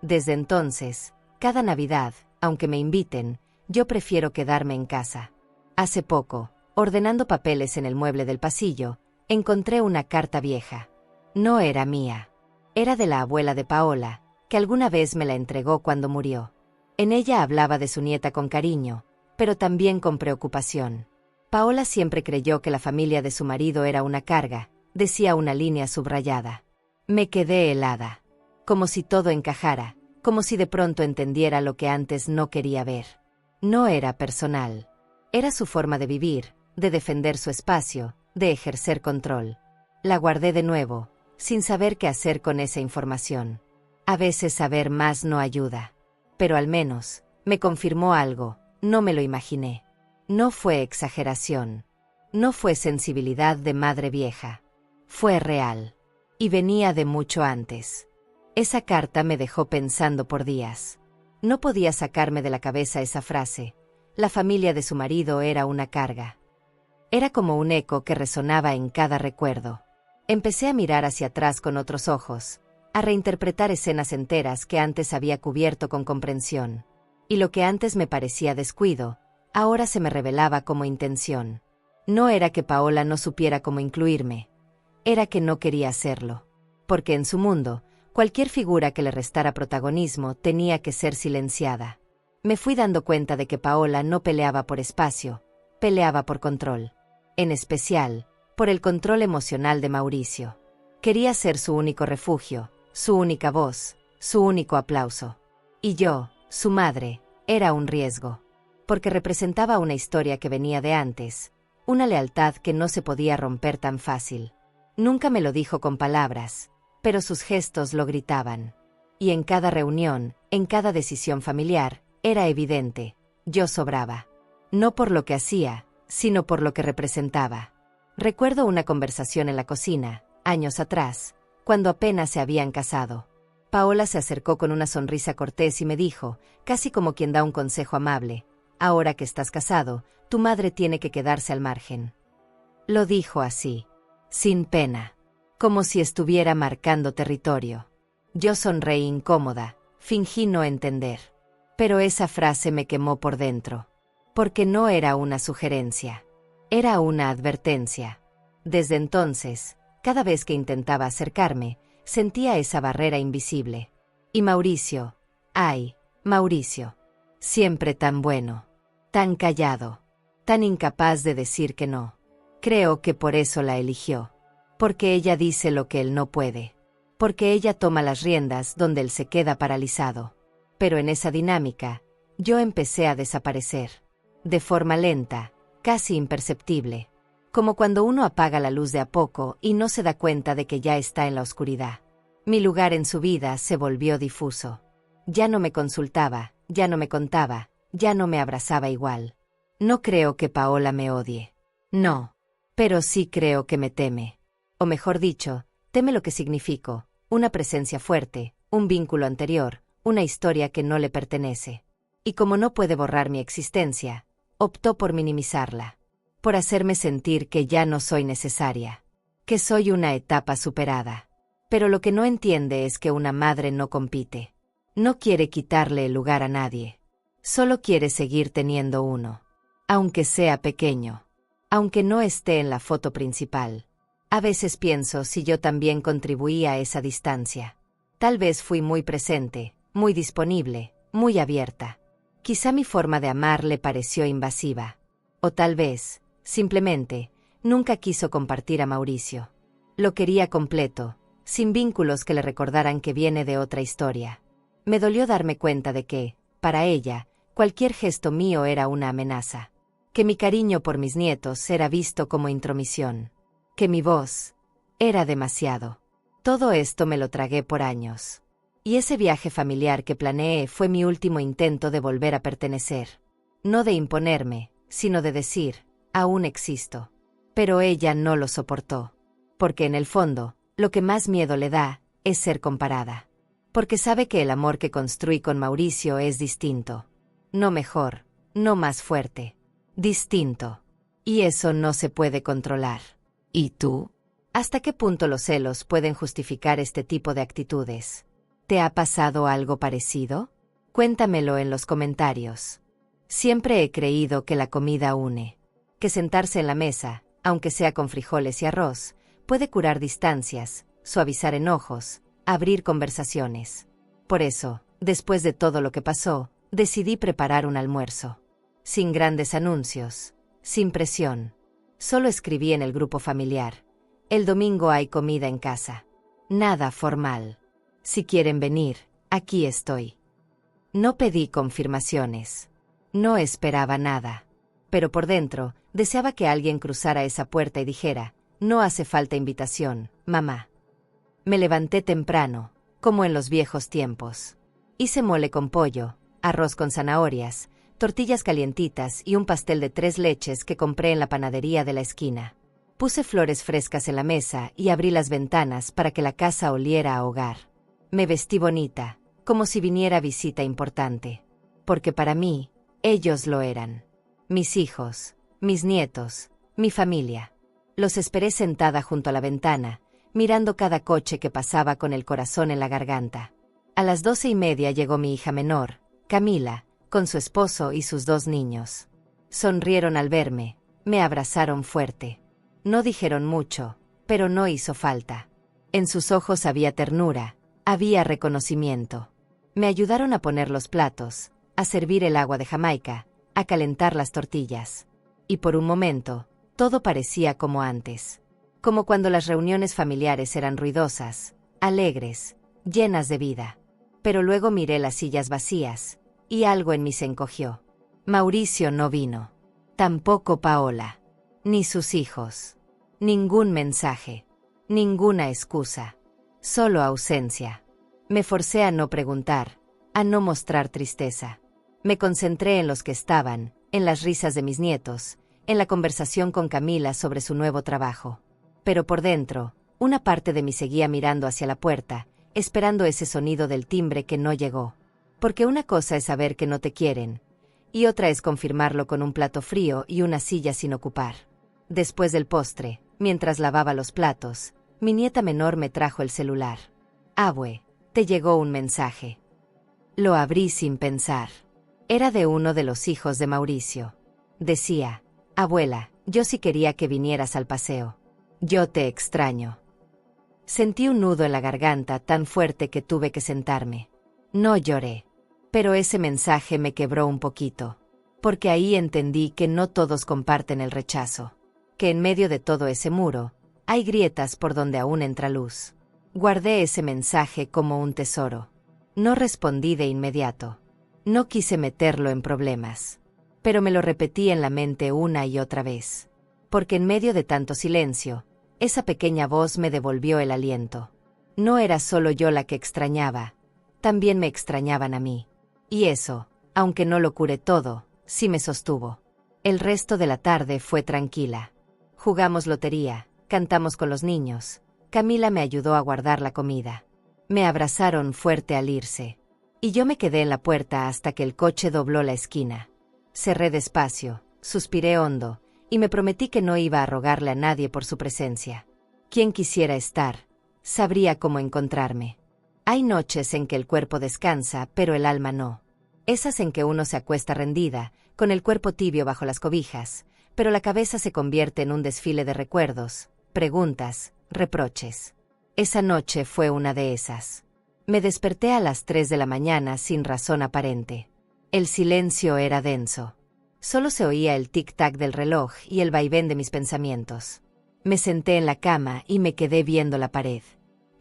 [SPEAKER 1] Desde entonces, cada Navidad, aunque me inviten, yo prefiero quedarme en casa. Hace poco, ordenando papeles en el mueble del pasillo, encontré una carta vieja. No era mía. Era de la abuela de Paola, que alguna vez me la entregó cuando murió. En ella hablaba de su nieta con cariño, pero también con preocupación. Paola siempre creyó que la familia de su marido era una carga, decía una línea subrayada. Me quedé helada. Como si todo encajara, como si de pronto entendiera lo que antes no quería ver. No era personal. Era su forma de vivir, de defender su espacio, de ejercer control. La guardé de nuevo, sin saber qué hacer con esa información. A veces saber más no ayuda. Pero al menos, me confirmó algo, no me lo imaginé. No fue exageración. No fue sensibilidad de madre vieja. Fue real. Y venía de mucho antes. Esa carta me dejó pensando por días. No podía sacarme de la cabeza esa frase. La familia de su marido era una carga. Era como un eco que resonaba en cada recuerdo. Empecé a mirar hacia atrás con otros ojos, a reinterpretar escenas enteras que antes había cubierto con comprensión. Y lo que antes me parecía descuido, ahora se me revelaba como intención. No era que Paola no supiera cómo incluirme. Era que no quería hacerlo. Porque en su mundo, cualquier figura que le restara protagonismo tenía que ser silenciada. Me fui dando cuenta de que Paola no peleaba por espacio, peleaba por control. En especial, por el control emocional de Mauricio. Quería ser su único refugio, su única voz, su único aplauso. Y yo, su madre, era un riesgo. Porque representaba una historia que venía de antes, una lealtad que no se podía romper tan fácil. Nunca me lo dijo con palabras, pero sus gestos lo gritaban. Y en cada reunión, en cada decisión familiar, era evidente, yo sobraba. No por lo que hacía, sino por lo que representaba. Recuerdo una conversación en la cocina, años atrás, cuando apenas se habían casado. Paola se acercó con una sonrisa cortés y me dijo, casi como quien da un consejo amable: ahora que estás casado, tu madre tiene que quedarse al margen. Lo dijo así, sin pena, como si estuviera marcando territorio. Yo sonreí incómoda, fingí no entender. Pero esa frase me quemó por dentro. Porque no era una sugerencia. Era una advertencia. Desde entonces, cada vez que intentaba acercarme, sentía esa barrera invisible. Y Mauricio, ay, Mauricio, siempre tan bueno, tan callado, tan incapaz de decir que no. Creo que por eso la eligió. Porque ella dice lo que él no puede. Porque ella toma las riendas donde él se queda paralizado. Pero en esa dinámica, yo empecé a desaparecer. De forma lenta, casi imperceptible. Como cuando uno apaga la luz de a poco y no se da cuenta de que ya está en la oscuridad. Mi lugar en su vida se volvió difuso. Ya no me consultaba, ya no me contaba, ya no me abrazaba igual. No creo que Paola me odie. No. Pero sí creo que me teme. O mejor dicho, teme lo que significo, una presencia fuerte, un vínculo anterior, una historia que no le pertenece. Y como no puede borrar mi existencia, optó por minimizarla. Por hacerme sentir que ya no soy necesaria. Que soy una etapa superada. Pero lo que no entiende es que una madre no compite. No quiere quitarle el lugar a nadie. Solo quiere seguir teniendo uno. Aunque sea pequeño. Aunque no esté en la foto principal. A veces pienso si yo también contribuí a esa distancia. Tal vez fui muy presente, muy disponible, muy abierta. Quizá mi forma de amar le pareció invasiva. O tal vez, simplemente, nunca quiso compartir a Mauricio. Lo quería completo, sin vínculos que le recordaran que viene de otra historia. Me dolió darme cuenta de que, para ella, cualquier gesto mío era una amenaza. Que mi cariño por mis nietos era visto como intromisión. Que mi voz era demasiado. Todo esto me lo tragué por años. Y ese viaje familiar que planeé fue mi último intento de volver a pertenecer. No de imponerme, sino de decir, aún existo. Pero ella no lo soportó. Porque en el fondo, lo que más miedo le da, es ser comparada. Porque sabe que el amor que construí con Mauricio es distinto. No mejor, no más fuerte. Distinto. Y eso no se puede controlar. ¿Y tú? ¿Hasta qué punto los celos pueden justificar este tipo de actitudes? ¿Te ha pasado algo parecido? Cuéntamelo en los comentarios. Siempre he creído que la comida une. Que sentarse en la mesa, aunque sea con frijoles y arroz, puede curar distancias, suavizar enojos, abrir conversaciones. Por eso, después de todo lo que pasó, decidí preparar un almuerzo. Sin grandes anuncios, sin presión. Solo escribí en el grupo familiar. El domingo hay comida en casa. Nada formal. Si quieren venir, aquí estoy. No pedí confirmaciones. No esperaba nada. Pero por dentro, deseaba que alguien cruzara esa puerta y dijera, no hace falta invitación, mamá. Me levanté temprano, como en los viejos tiempos. Hice mole con pollo, arroz con zanahorias, tortillas calientitas y un pastel de 3 leches que compré en la panadería de la esquina. Puse flores frescas en la mesa y abrí las ventanas para que la casa oliera a hogar. Me vestí bonita, como si viniera visita importante. Porque para mí, ellos lo eran. Mis hijos, mis nietos, mi familia. Los esperé sentada junto a la ventana, mirando cada coche que pasaba con el corazón en la garganta. A las 12:30 llegó mi hija menor, Camila, con su esposo y sus 2 niños. Sonrieron al verme, me abrazaron fuerte. No dijeron mucho, pero no hizo falta. En sus ojos había ternura, había reconocimiento. Me ayudaron a poner los platos, a servir el agua de Jamaica, a calentar las tortillas. Y por un momento, todo parecía como antes. Como cuando las reuniones familiares eran ruidosas, alegres, llenas de vida. Pero luego miré las sillas vacías, y algo en mí se encogió. Mauricio no vino. Tampoco Paola. Ni sus hijos. Ningún mensaje. Ninguna excusa. Solo ausencia. Me forcé a no preguntar, a no mostrar tristeza. Me concentré en los que estaban, en las risas de mis nietos, en la conversación con Camila sobre su nuevo trabajo. Pero por dentro, una parte de mí seguía mirando hacia la puerta, esperando ese sonido del timbre que no llegó. Porque una cosa es saber que no te quieren, y otra es confirmarlo con un plato frío y una silla sin ocupar. Después del postre, mientras lavaba los platos, mi nieta menor me trajo el celular. Abue, te llegó un mensaje. Lo abrí sin pensar. Era de uno de los hijos de Mauricio. Decía, abuela, yo sí quería que vinieras al paseo. Yo te extraño. Sentí un nudo en la garganta tan fuerte que tuve que sentarme. No lloré. Pero ese mensaje me quebró un poquito. Porque ahí entendí que no todos comparten el rechazo. Que en medio de todo ese muro, hay grietas por donde aún entra luz. Guardé ese mensaje como un tesoro. No respondí de inmediato. No quise meterlo en problemas. Pero me lo repetí en la mente una y otra vez. Porque en medio de tanto silencio, esa pequeña voz me devolvió el aliento. No era solo yo la que extrañaba, también me extrañaban a mí. Y eso, aunque no lo curé todo, sí me sostuvo. El resto de la tarde fue tranquila. Jugamos lotería, cantamos con los niños. Camila me ayudó a guardar la comida. Me abrazaron fuerte al irse. Y yo me quedé en la puerta hasta que el coche dobló la esquina. Cerré despacio, suspiré hondo, y me prometí que no iba a rogarle a nadie por su presencia. Quien quisiera estar, sabría cómo encontrarme. Hay noches en que el cuerpo descansa, pero el alma no. Esas en que uno se acuesta rendida, con el cuerpo tibio bajo las cobijas, pero la cabeza se convierte en un desfile de recuerdos, preguntas, reproches. Esa noche fue una de esas. Me desperté a las 3 de la mañana sin razón aparente. El silencio era denso. Solo se oía el tic-tac del reloj y el vaivén de mis pensamientos. Me senté en la cama y me quedé viendo la pared.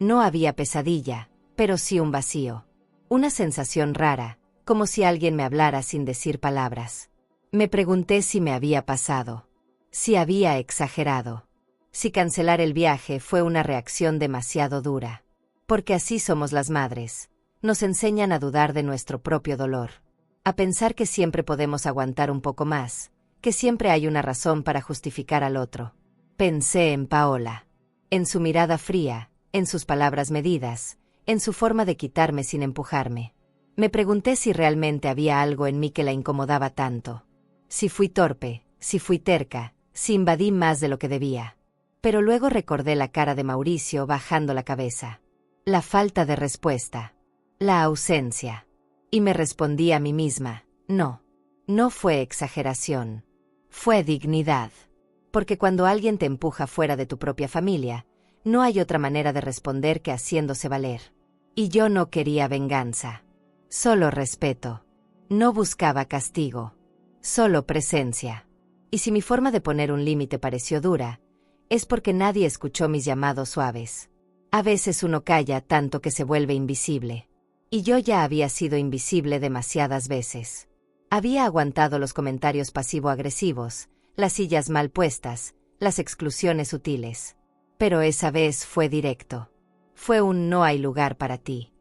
[SPEAKER 1] No había pesadilla, pero sí un vacío. Una sensación rara, como si alguien me hablara sin decir palabras. Me pregunté si me había pasado. Si había exagerado. Si cancelar el viaje fue una reacción demasiado dura. Porque así somos las madres. Nos enseñan a dudar de nuestro propio dolor. A pensar que siempre podemos aguantar un poco más, que siempre hay una razón para justificar al otro. Pensé en Paola. En su mirada fría, en sus palabras medidas, en su forma de quitarme sin empujarme. Me pregunté si realmente había algo en mí que la incomodaba tanto. Si fui torpe, si fui terca, si invadí más de lo que debía. Pero luego recordé la cara de Mauricio bajando la cabeza. La falta de respuesta. La ausencia. Y me respondí a mí misma, no. No fue exageración. Fue dignidad. Porque cuando alguien te empuja fuera de tu propia familia, no hay otra manera de responder que haciéndose valer. Y yo no quería venganza. Solo respeto. No buscaba castigo. Solo presencia. Y si mi forma de poner un límite pareció dura, es porque nadie escuchó mis llamados suaves. A veces uno calla tanto que se vuelve invisible. Y yo ya había sido invisible demasiadas veces. Había aguantado los comentarios pasivo-agresivos, las sillas mal puestas, las exclusiones sutiles. Pero esa vez fue directo. Fue un no hay lugar para ti.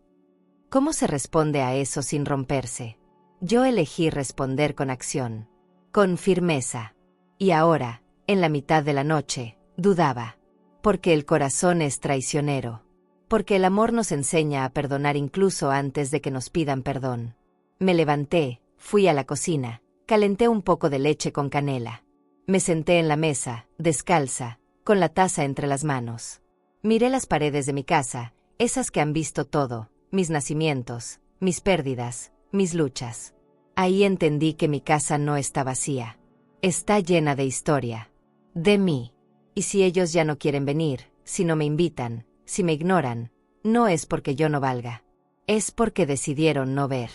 [SPEAKER 1] ¿Cómo se responde a eso sin romperse? Yo elegí responder con acción. Con firmeza. Y ahora, en la mitad de la noche, dudaba. Porque el corazón es traicionero. Porque el amor nos enseña a perdonar incluso antes de que nos pidan perdón. Me levanté, fui a la cocina, calenté un poco de leche con canela. Me senté en la mesa, descalza, con la taza entre las manos. Miré las paredes de mi casa, esas que han visto todo, mis nacimientos, mis pérdidas, mis luchas. Ahí entendí que mi casa no está vacía. Está llena de historia. De mí. Y si ellos ya no quieren venir, si no me invitan, si me ignoran, no es porque yo no valga. Es porque decidieron no ver.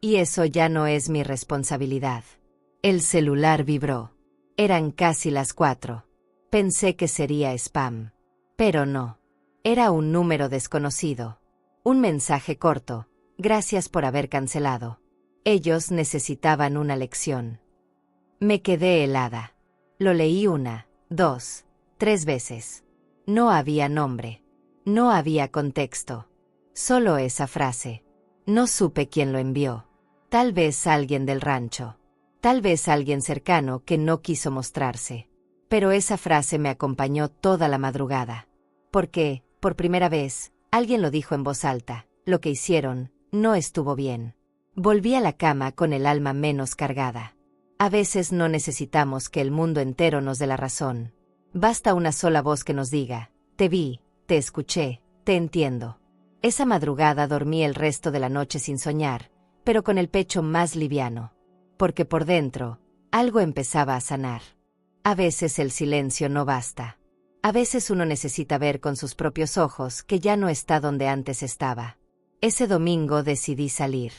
[SPEAKER 1] Y eso ya no es mi responsabilidad. El celular vibró. Eran casi las 4. Pensé que sería spam. Pero no. Era un número desconocido. Un mensaje corto. Gracias por haber cancelado. Ellos necesitaban una lección. Me quedé helada. Lo leí 1, 2, 3 veces. No había nombre. No había contexto. Solo esa frase. No supe quién lo envió. Tal vez alguien del rancho. Tal vez alguien cercano que no quiso mostrarse. Pero esa frase me acompañó toda la madrugada. Porque, por primera vez, alguien lo dijo en voz alta. Lo que hicieron, no estuvo bien. Volví a la cama con el alma menos cargada. A veces no necesitamos que el mundo entero nos dé la razón. Basta una sola voz que nos diga, te vi, te escuché, te entiendo. Esa madrugada dormí el resto de la noche sin soñar, pero con el pecho más liviano. Porque por dentro, Algo empezaba a sanar. A veces el silencio no basta. A veces uno necesita ver con sus propios ojos que ya no está donde antes estaba. Ese domingo decidí salir.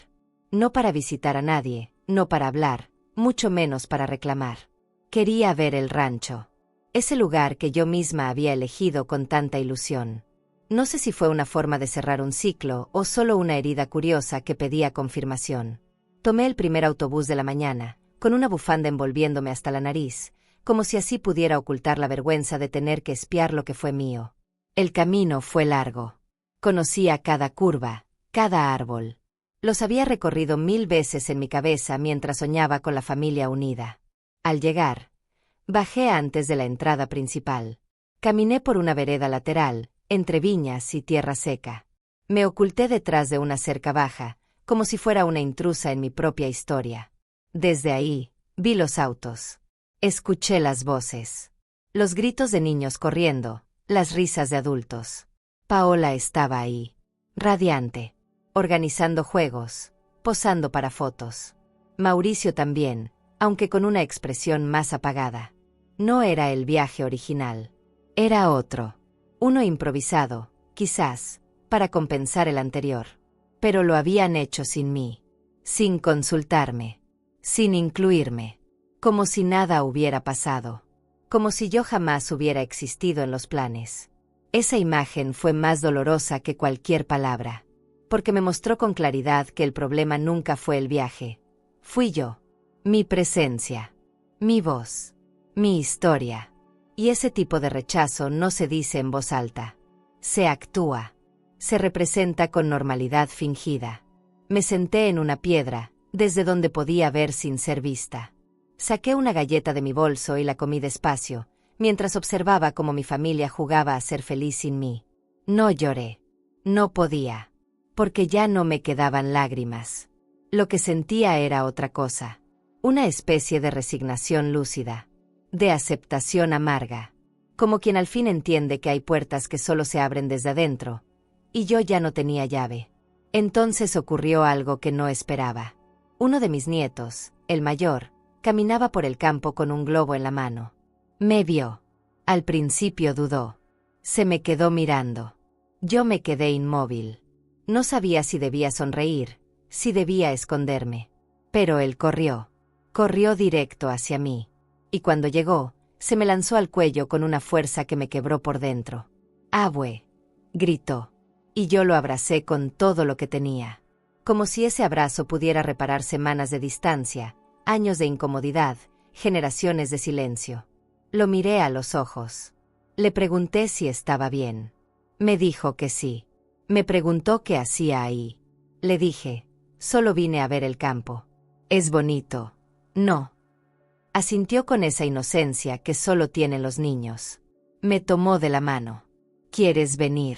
[SPEAKER 1] No para visitar a nadie, no para hablar, mucho menos para reclamar. Quería ver el rancho. Ese lugar que yo misma había elegido con tanta ilusión. No sé si fue una forma de cerrar un ciclo o solo una herida curiosa que pedía confirmación. Tomé el primer autobús de la mañana, con una bufanda envolviéndome hasta la nariz, como si así pudiera ocultar la vergüenza de tener que espiar lo que fue mío. El camino fue largo. Conocía cada curva, cada árbol. Los había recorrido 1000 veces en mi cabeza mientras soñaba con la familia unida. Al llegar, bajé antes de la entrada principal. Caminé por una vereda lateral, entre viñas y tierra seca. Me oculté detrás de una cerca baja, como si fuera una intrusa en mi propia historia. Desde ahí, vi los autos. Escuché las voces. Los gritos de niños corriendo, las risas de adultos. Paola estaba ahí, radiante, organizando juegos, posando para fotos. Mauricio también, aunque con una expresión más apagada. No era el viaje original. Era otro. Uno improvisado, quizás, para compensar el anterior. Pero lo habían hecho sin mí, sin consultarme, sin incluirme. Como si nada hubiera pasado. Como si yo jamás hubiera existido en los planes. Esa imagen fue más dolorosa que cualquier palabra. Porque me mostró con claridad que el problema nunca fue el viaje. Fui yo. Mi presencia. Mi voz. Mi historia. Y ese tipo de rechazo no se dice en voz alta. Se actúa. Se representa con normalidad fingida. Me senté en una piedra, desde donde podía ver sin ser vista. Saqué una galleta de mi bolso y la comí despacio, mientras observaba cómo mi familia jugaba a ser feliz sin mí. No lloré. No podía. Porque ya no me quedaban lágrimas. Lo que sentía era otra cosa. Una especie de resignación lúcida. De aceptación amarga. Como quien al fin entiende que hay puertas que solo se abren desde adentro. Y yo ya no tenía llave. Entonces ocurrió algo que no esperaba. Uno de mis nietos, el mayor, caminaba por el campo con un globo en la mano. Me vio. Al principio dudó. Se me quedó mirando. Yo me quedé inmóvil. No sabía si debía sonreír, si debía esconderme. Pero él corrió. Corrió directo hacia mí. Y cuando llegó, se me lanzó al cuello con una fuerza que me quebró por dentro. «Abue», gritó. Y yo lo abracé con todo lo que tenía. Como si ese abrazo pudiera reparar semanas de distancia, años de incomodidad, generaciones de silencio. Lo miré a los ojos. Le pregunté si estaba bien. Me dijo que sí. Me preguntó qué hacía ahí. Le dije, solo vine a ver el campo. Es bonito. No. Asintió con esa inocencia que solo tienen los niños. Me tomó de la mano. ¿Quieres venir?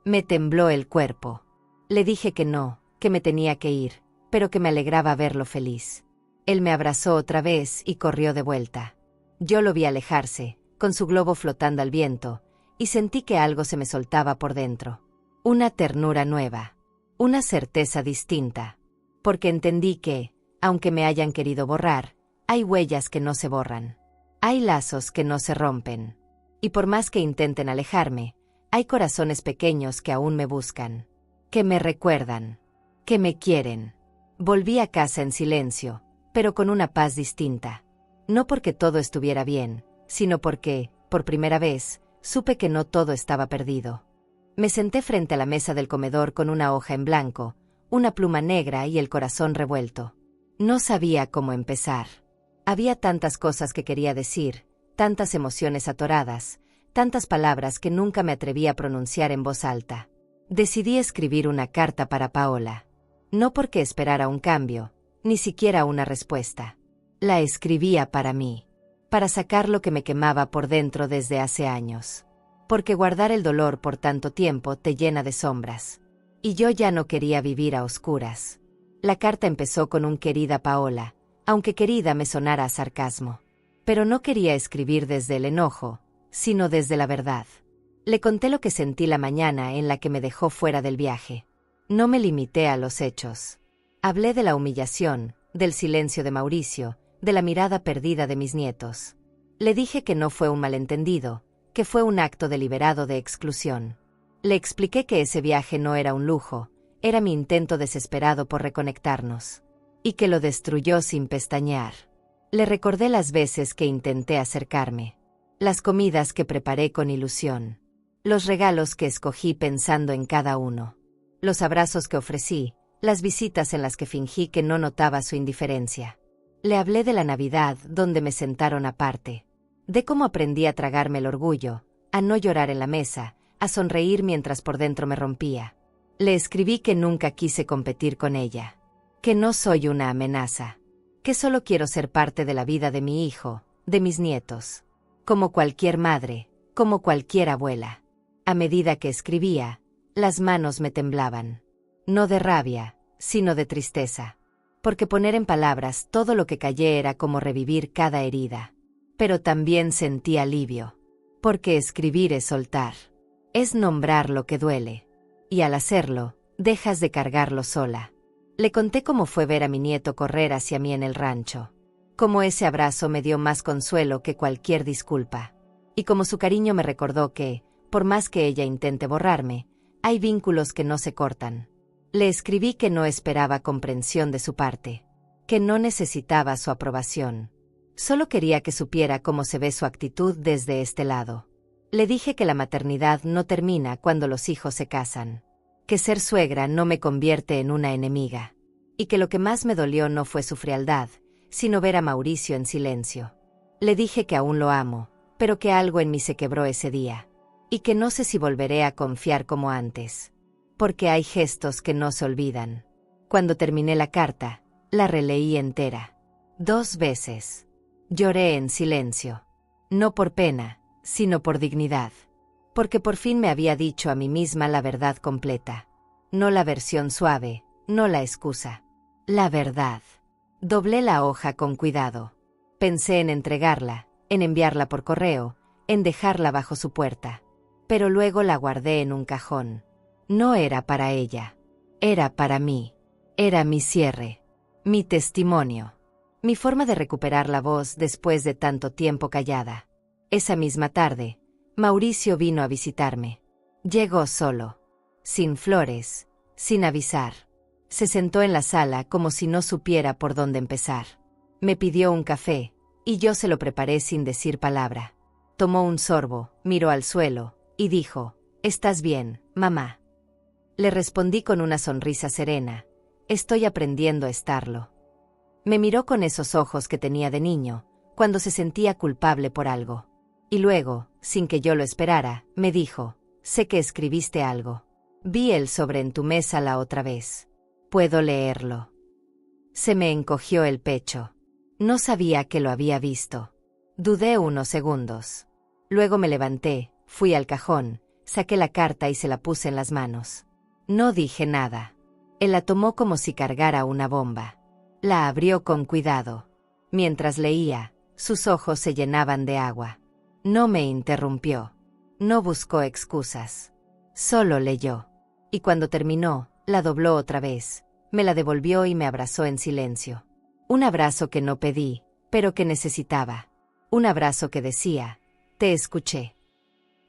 [SPEAKER 1] Me tembló el cuerpo. Le dije que no, que me tenía que ir, pero que me alegraba verlo feliz. Él me abrazó otra vez y corrió de vuelta. Yo lo vi alejarse, con su globo flotando al viento, y sentí que algo se me soltaba por dentro. Una ternura nueva. Una certeza distinta. Porque entendí que, aunque me hayan querido borrar, hay huellas que no se borran. Hay lazos que no se rompen. Y por más que intenten alejarme, hay corazones pequeños que aún me buscan. Que me recuerdan. Que me quieren. Volví a casa en silencio, pero con una paz distinta. No porque todo estuviera bien, sino porque, por primera vez, supe que no todo estaba perdido. Me senté frente a la mesa del comedor con una hoja en blanco, una pluma negra y el corazón revuelto. No sabía cómo empezar. Había tantas cosas que quería decir, tantas emociones atoradas, tantas palabras que nunca me atreví a pronunciar en voz alta. Decidí escribir una carta para Paola. No porque esperara un cambio, ni siquiera una respuesta. La escribía para mí, para sacar lo que me quemaba por dentro desde hace años. Porque guardar el dolor por tanto tiempo te llena de sombras. Y yo ya no quería vivir a oscuras. La carta empezó con un querida Paola, aunque querida me sonara a sarcasmo. Pero no quería escribir desde el enojo, sino desde la verdad. Le conté lo que sentí la mañana en la que me dejó fuera del viaje. No me limité a los hechos. Hablé de la humillación, del silencio de Mauricio, de la mirada perdida de mis nietos. Le dije que no fue un malentendido, que fue un acto deliberado de exclusión. Le expliqué que ese viaje no era un lujo, era mi intento desesperado por reconectarnos. Y que lo destruyó sin pestañear. Le recordé las veces que intenté acercarme. Las comidas que preparé con ilusión. Los regalos que escogí pensando en cada uno. Los abrazos que ofrecí, las visitas en las que fingí que no notaba su indiferencia. Le hablé de la Navidad donde me sentaron aparte. De cómo aprendí a tragarme el orgullo, a no llorar en la mesa, a sonreír mientras por dentro me rompía. Le escribí que nunca quise competir con ella. Que no soy una amenaza. Que solo quiero ser parte de la vida de mi hijo, de mis nietos. Como cualquier madre, como cualquier abuela. A medida que escribía, las manos me temblaban. No de rabia, sino de tristeza. Porque poner en palabras todo lo que callé era como revivir cada herida. Pero también sentí alivio. Porque escribir es soltar. Es nombrar lo que duele. Y al hacerlo, dejas de cargarlo sola. Le conté cómo fue ver a mi nieto correr hacia mí en el rancho. Cómo ese abrazo me dio más consuelo que cualquier disculpa. Y cómo su cariño me recordó que, por más que ella intente borrarme, hay vínculos que no se cortan. Le escribí que no esperaba comprensión de su parte. Que no necesitaba su aprobación. Solo quería que supiera cómo se ve su actitud desde este lado. Le dije que la maternidad no termina cuando los hijos se casan. Que ser suegra no me convierte en una enemiga. Y que lo que más me dolió no fue su frialdad, sino ver a Mauricio en silencio. Le dije que aún lo amo, pero que algo en mí se quebró ese día. Y que no sé si volveré a confiar como antes. Porque hay gestos que no se olvidan. Cuando terminé la carta, la releí entera. 2 veces. Lloré en silencio. No por pena, sino por dignidad. Porque por fin me había dicho a mí misma la verdad completa. No la versión suave, no la excusa. La verdad. Doblé la hoja con cuidado. Pensé en entregarla, en enviarla por correo, en dejarla bajo su puerta. Pero luego la guardé en un cajón. No era para ella. Era para mí. Era mi cierre. Mi testimonio. Mi forma de recuperar la voz después de tanto tiempo callada. Esa misma tarde, Mauricio vino a visitarme. Llegó solo. Sin flores, sin avisar. Se sentó en la sala como si no supiera por dónde empezar. Me pidió un café, y yo se lo preparé sin decir palabra. Tomó un sorbo, miró al suelo, y dijo, «¿Estás bien, mamá?» Le respondí con una sonrisa serena, «Estoy aprendiendo a estarlo». Me miró con esos ojos que tenía de niño, cuando se sentía culpable por algo. Y luego, sin que yo lo esperara, me dijo, «Sé que escribiste algo. Vi el sobre en tu mesa la otra vez. ¿Puedo leerlo?» Se me encogió el pecho. No sabía que lo había visto. Dudé unos segundos. Luego me levanté, fui al cajón, saqué la carta y se la puse en las manos. No dije nada. Él la tomó como si cargara una bomba. La abrió con cuidado. Mientras leía, sus ojos se llenaban de agua. No me interrumpió. No buscó excusas. Solo leyó. Y cuando terminó, la dobló otra vez. Me la devolvió y me abrazó en silencio. Un abrazo que no pedí, pero que necesitaba. Un abrazo que decía, «Te escuché».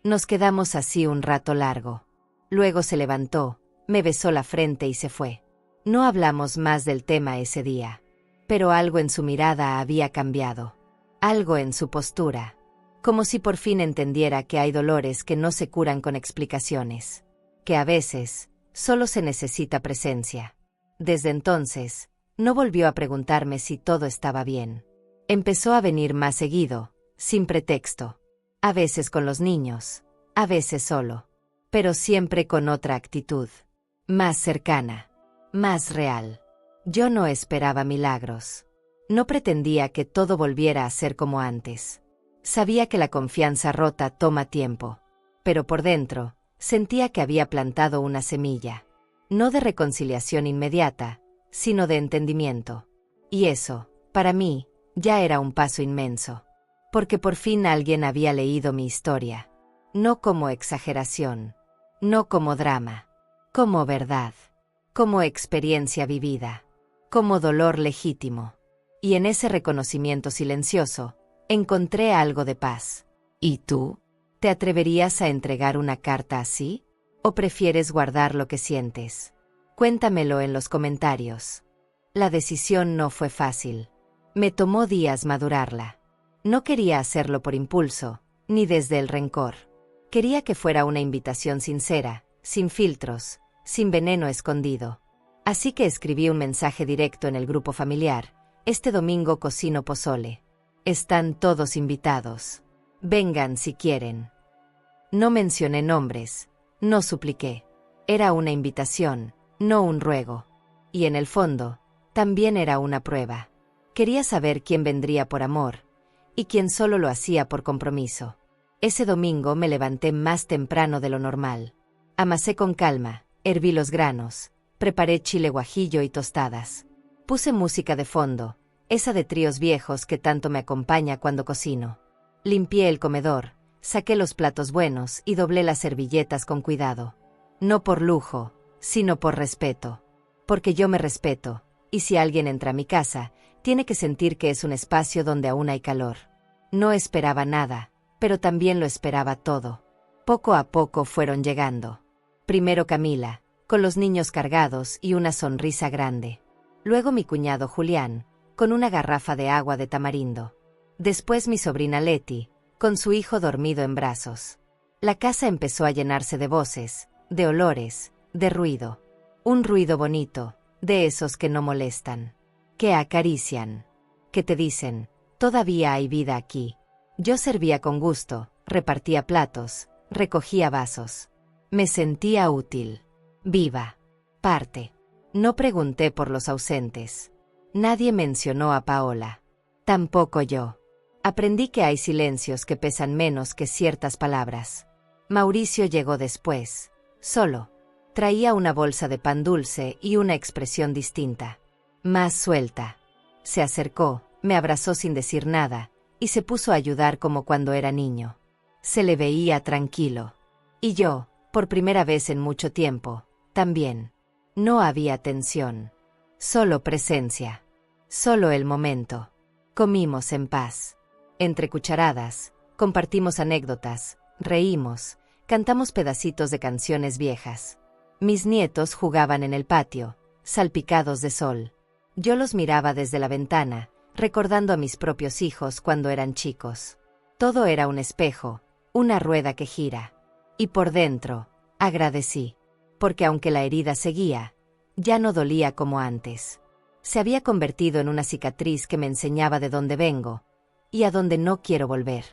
[SPEAKER 1] Nos quedamos así un rato largo. Luego se levantó, me besó la frente y se fue. No hablamos más del tema ese día. Pero algo en su mirada había cambiado. Algo en su postura. Como si por fin entendiera que hay dolores que no se curan con explicaciones. Que a veces, solo se necesita presencia. Desde entonces, no volvió a preguntarme si todo estaba bien. Empezó a venir más seguido, sin pretexto. A veces con los niños, a veces solo. Pero siempre con otra actitud. Más cercana. Más real. Yo no esperaba milagros. No pretendía que todo volviera a ser como antes. Sabía que la confianza rota toma tiempo. Pero por dentro, sentía que había plantado una semilla. No de reconciliación inmediata, sino de entendimiento. Y eso, para mí, ya era un paso inmenso. Porque por fin alguien había leído mi historia. No como exageración. No como drama. Como verdad. Como experiencia vivida. Como dolor legítimo. Y en ese reconocimiento silencioso, encontré algo de paz. ¿Y tú? ¿Te atreverías a entregar una carta así? ¿O prefieres guardar lo que sientes? Cuéntamelo en los comentarios. La decisión no fue fácil. Me tomó días madurarla. No quería hacerlo por impulso, ni desde el rencor. Quería que fuera una invitación sincera, sin filtros, sin veneno escondido. Así que escribí un mensaje directo en el grupo familiar: este domingo cocino pozole. Están todos invitados. Vengan si quieren. No mencioné nombres, no supliqué. Era una invitación, no un ruego. Y en el fondo, también era una prueba. Quería saber quién vendría por amor, y quién solo lo hacía por compromiso. Ese domingo me levanté más temprano de lo normal. Amasé con calma, herví los granos, preparé chile guajillo y tostadas. Puse música de fondo, esa de tríos viejos que tanto me acompaña cuando cocino. Limpié el comedor, saqué los platos buenos y doblé las servilletas con cuidado. No por lujo, sino por respeto. Porque yo me respeto, y si alguien entra a mi casa, tiene que sentir que es un espacio donde aún hay calor. No esperaba nada, pero también lo esperaba todo. Poco a poco fueron llegando. Primero Camila, con los niños cargados y una sonrisa grande. Luego mi cuñado Julián, con una garrafa de agua de tamarindo. Después mi sobrina Leti, con su hijo dormido en brazos. La casa empezó a llenarse de voces, de olores, de ruido. Un ruido bonito, de esos que no molestan, que acarician, que te dicen: todavía hay vida aquí. Yo servía con gusto, repartía platos, recogía vasos. Me sentía útil, viva, parte. No pregunté por los ausentes. Nadie mencionó a Paola. Tampoco yo. Aprendí que hay silencios que pesan menos que ciertas palabras. Mauricio llegó después, solo. Traía una bolsa de pan dulce y una expresión distinta, más suelta. Se acercó, me abrazó sin decir nada, y se puso a ayudar como cuando era niño. Se le veía tranquilo. Y yo, por primera vez en mucho tiempo, también. No había tensión. Solo presencia. Solo el momento. Comimos en paz. Entre cucharadas, compartimos anécdotas, reímos, cantamos pedacitos de canciones viejas. Mis nietos jugaban en el patio, salpicados de sol. Yo los miraba desde la ventana, recordando a mis propios hijos cuando eran chicos. Todo era un espejo, una rueda que gira. Y por dentro, agradecí. Porque aunque la herida seguía, ya no dolía como antes. Se había convertido en una cicatriz que me enseñaba de dónde vengo y a dónde no quiero volver.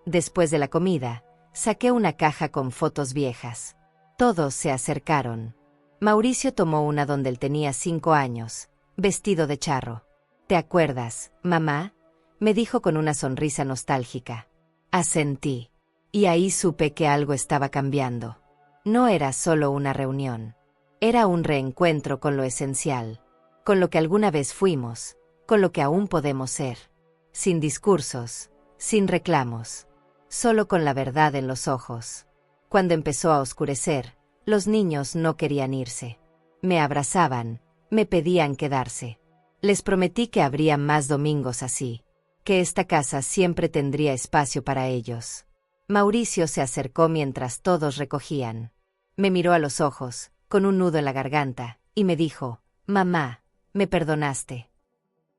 [SPEAKER 1] Después de la comida, saqué una caja con fotos viejas. Todos se acercaron. Mauricio tomó una donde él tenía 5 años, vestido de charro. ¿Te acuerdas, mamá?, me dijo con una sonrisa nostálgica. Asentí. Y ahí supe que algo estaba cambiando. No era solo una reunión. Era un reencuentro con lo esencial, con lo que alguna vez fuimos, con lo que aún podemos ser. Sin discursos, sin reclamos, solo con la verdad en los ojos. Cuando empezó a oscurecer, los niños no querían irse. Me abrazaban, me pedían quedarse. Les prometí que habría más domingos así, que esta casa siempre tendría espacio para ellos. Mauricio se acercó mientras todos recogían. Me miró a los ojos, con un nudo en la garganta, y me dijo: «Mamá, ¿me perdonaste?».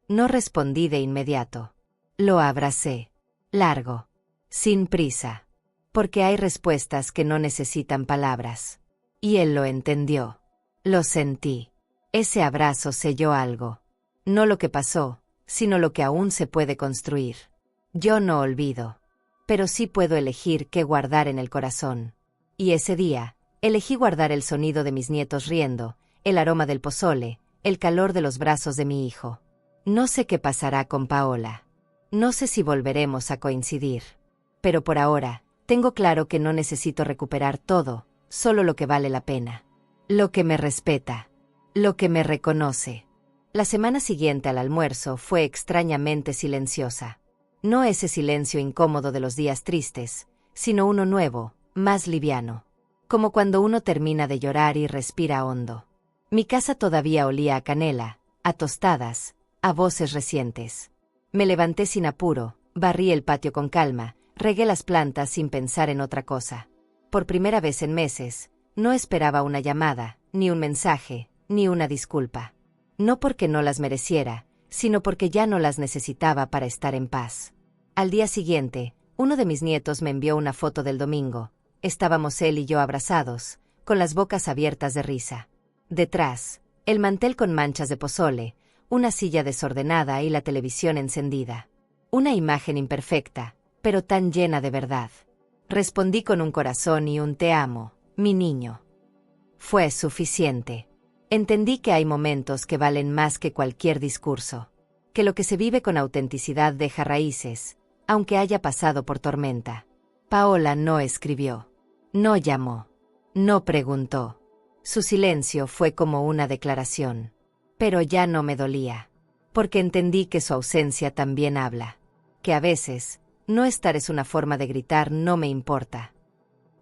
[SPEAKER 1] No respondí de inmediato. Lo abracé, largo, sin prisa, porque hay respuestas que no necesitan palabras. Y él lo entendió. Lo sentí. Ese abrazo selló algo. No lo que pasó, sino lo que aún se puede construir. Yo no olvido, pero sí puedo elegir qué guardar en el corazón. Y ese día, elegí guardar el sonido de mis nietos riendo, el aroma del pozole, el calor de los brazos de mi hijo. No sé qué pasará con Paola. No sé si volveremos a coincidir. Pero por ahora, tengo claro que no necesito recuperar todo, solo lo que vale la pena. Lo que me respeta. Lo que me reconoce. La semana siguiente al almuerzo fue extrañamente silenciosa. No ese silencio incómodo de los días tristes, sino uno nuevo, más liviano. Como cuando uno termina de llorar y respira hondo. Mi casa todavía olía a canela, a tostadas, a voces recientes. Me levanté sin apuro, barrí el patio con calma, regué las plantas sin pensar en otra cosa. Por primera vez en meses, no esperaba una llamada, ni un mensaje, ni una disculpa. No porque no las mereciera, sino porque ya no las necesitaba para estar en paz. Al día siguiente, uno de mis nietos me envió una foto del domingo. Estábamos él y yo abrazados, con las bocas abiertas de risa. Detrás, el mantel con manchas de pozole, una silla desordenada y la televisión encendida. Una imagen imperfecta, pero tan llena de verdad. Respondí con un corazón y un te amo, mi niño. Fue suficiente. Entendí que hay momentos que valen más que cualquier discurso, que lo que se vive con autenticidad deja raíces, aunque haya pasado por tormenta. Paola no escribió, no llamó, no preguntó. Su silencio fue como una declaración. Pero ya no me dolía, porque entendí que su ausencia también habla, que a veces, no estar es una forma de gritar no me importa.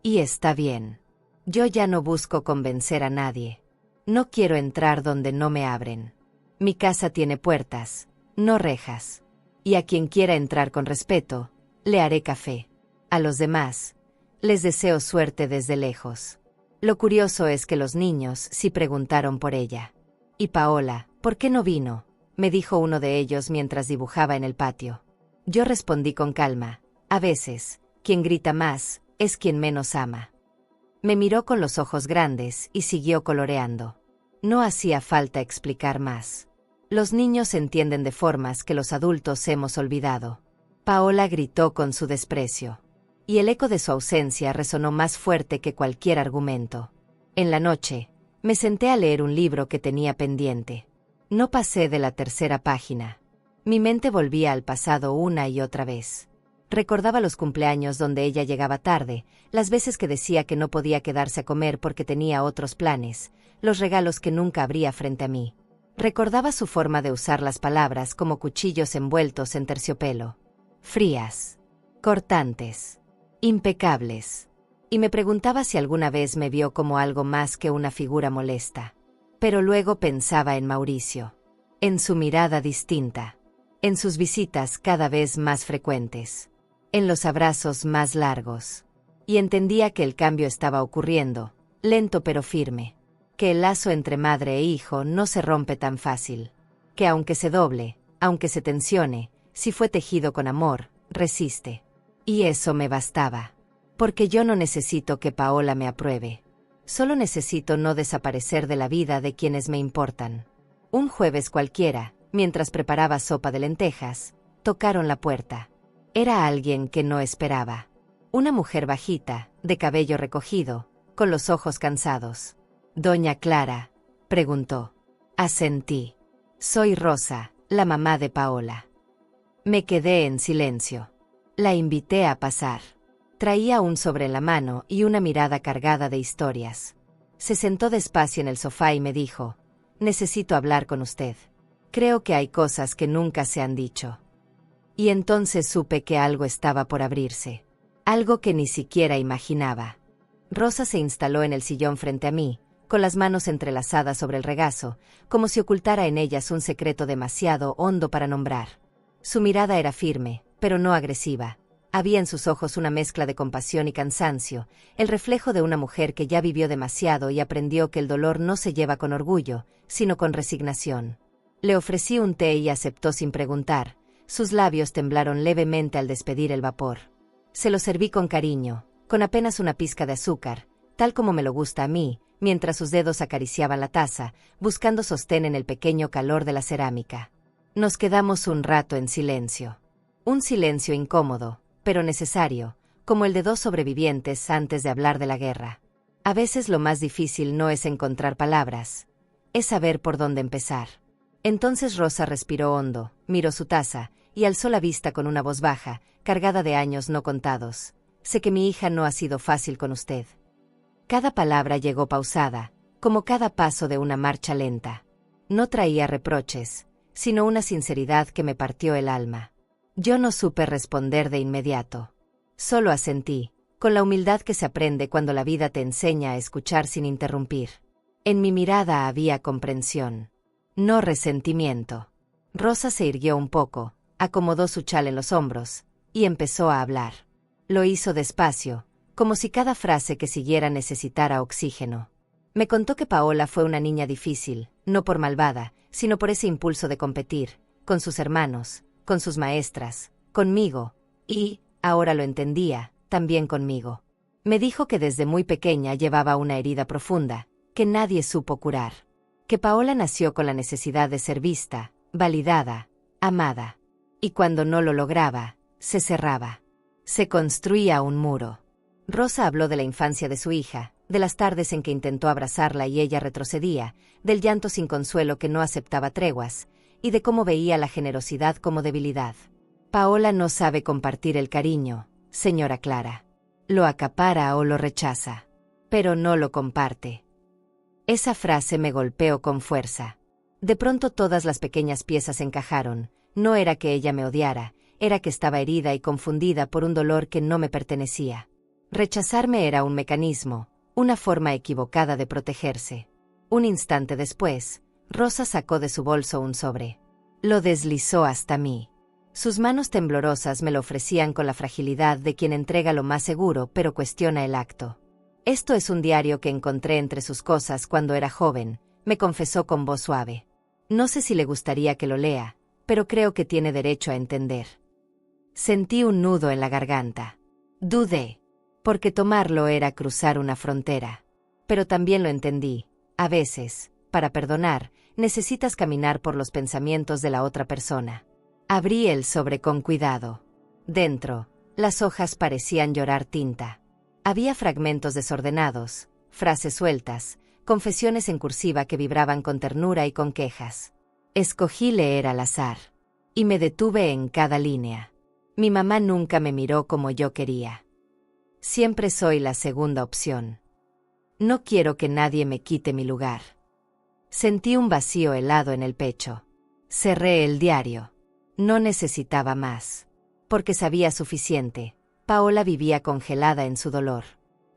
[SPEAKER 1] Y está bien. Yo ya no busco convencer a nadie. No quiero entrar donde no me abren. Mi casa tiene puertas, no rejas. Y a quien quiera entrar con respeto, le haré café. A los demás, les deseo suerte desde lejos. Lo curioso es que los niños sí preguntaron por ella. Y Paola, ¿por qué no vino?, me dijo uno de ellos mientras dibujaba en el patio. Yo respondí con calma, a veces, quien grita más, es quien menos ama. Me miró con los ojos grandes y siguió coloreando. No hacía falta explicar más. Los niños entienden de formas que los adultos hemos olvidado. Paola gritó con su desprecio. Y el eco de su ausencia resonó más fuerte que cualquier argumento. En la noche, me senté a leer un libro que tenía pendiente. No pasé de la tercera página. Mi mente volvía al pasado una y otra vez. Recordaba los cumpleaños donde ella llegaba tarde, las veces que decía que no podía quedarse a comer porque tenía otros planes, los regalos que nunca abría frente a mí. Recordaba su forma de usar las palabras como cuchillos envueltos en terciopelo. Frías. Cortantes. Impecables. Y me preguntaba si alguna vez me vio como algo más que una figura molesta. Pero luego pensaba en Mauricio. En su mirada distinta. En sus visitas cada vez más frecuentes. En los abrazos más largos. Y entendía que el cambio estaba ocurriendo, lento pero firme. Que el lazo entre madre e hijo no se rompe tan fácil. Que aunque se doble, aunque se tensione, si fue tejido con amor, resiste. Y eso me bastaba. Porque yo no necesito que Paola me apruebe. Solo necesito no desaparecer de la vida de quienes me importan. Un jueves cualquiera, mientras preparaba sopa de lentejas, tocaron la puerta. Era alguien que no esperaba. Una mujer bajita, de cabello recogido, con los ojos cansados. «Doña Clara», preguntó. Asentí. «Soy Rosa, la mamá de Paola». Me quedé en silencio. La invité a pasar. Traía un sobre en la mano y una mirada cargada de historias. Se sentó despacio en el sofá y me dijo, «Necesito hablar con usted. Creo que hay cosas que nunca se han dicho». Y entonces supe que algo estaba por abrirse. Algo que ni siquiera imaginaba. Rosa se instaló en el sillón frente a mí, con las manos entrelazadas sobre el regazo, como si ocultara en ellas un secreto demasiado hondo para nombrar. Su mirada era firme, pero no agresiva. Había en sus ojos una mezcla de compasión y cansancio, el reflejo de una mujer que ya vivió demasiado y aprendió que el dolor no se lleva con orgullo, sino con resignación. Le ofrecí un té y aceptó sin preguntar. Sus labios temblaron levemente al despedir el vapor. Se lo serví con cariño, con apenas una pizca de azúcar, tal como me lo gusta a mí, mientras sus dedos acariciaban la taza, buscando sostén en el pequeño calor de la cerámica. Nos quedamos un rato en silencio. Un silencio incómodo, pero necesario, como el de dos sobrevivientes antes de hablar de la guerra. A veces lo más difícil no es encontrar palabras, es saber por dónde empezar. Entonces Rosa respiró hondo, miró su taza, y alzó la vista con una voz baja, cargada de años no contados. Sé que mi hija no ha sido fácil con usted. Cada palabra llegó pausada, como cada paso de una marcha lenta. No traía reproches, sino una sinceridad que me partió el alma. Yo no supe responder de inmediato. Solo asentí, con la humildad que se aprende cuando la vida te enseña a escuchar sin interrumpir. En mi mirada había comprensión. No resentimiento. Rosa se irguió un poco, acomodó su chal en los hombros, y empezó a hablar. Lo hizo despacio, como si cada frase que siguiera necesitara oxígeno. Me contó que Paola fue una niña difícil, no por malvada, sino por ese impulso de competir, con sus hermanos, con sus maestras, conmigo, y, ahora lo entendía, también conmigo. Me dijo que desde muy pequeña llevaba una herida profunda, que nadie supo curar. Que Paola nació con la necesidad de ser vista, validada, amada. Y cuando no lo lograba, se cerraba. Se construía un muro. Rosa habló de la infancia de su hija, de las tardes en que intentó abrazarla y ella retrocedía, del llanto sin consuelo que no aceptaba treguas, y de cómo veía la generosidad como debilidad. Paola no sabe compartir el cariño, señora Clara. Lo acapara o lo rechaza, pero no lo comparte. Esa frase me golpeó con fuerza. De pronto todas las pequeñas piezas encajaron. No era que ella me odiara, era que estaba herida y confundida por un dolor que no me pertenecía. Rechazarme era un mecanismo, una forma equivocada de protegerse. Un instante después, Rosa sacó de su bolso un sobre. Lo deslizó hasta mí. Sus manos temblorosas me lo ofrecían con la fragilidad de quien entrega lo más seguro pero cuestiona el acto. Esto es un diario que encontré entre sus cosas cuando era joven, me confesó con voz suave. No sé si le gustaría que lo lea, pero creo que tiene derecho a entender. Sentí un nudo en la garganta. Dudé, porque tomarlo era cruzar una frontera. Pero también lo entendí. A veces, para perdonar, necesitas caminar por los pensamientos de la otra persona. Abrí el sobre con cuidado. Dentro, las hojas parecían llorar tinta. Había fragmentos desordenados, frases sueltas, confesiones en cursiva que vibraban con ternura y con quejas. Escogí leer al azar. Y me detuve en cada línea. Mi mamá nunca me miró como yo quería. Siempre soy la segunda opción. No quiero que nadie me quite mi lugar. Sentí un vacío helado en el pecho. Cerré el diario. No necesitaba más. Porque sabía suficiente. Paola vivía congelada en su dolor.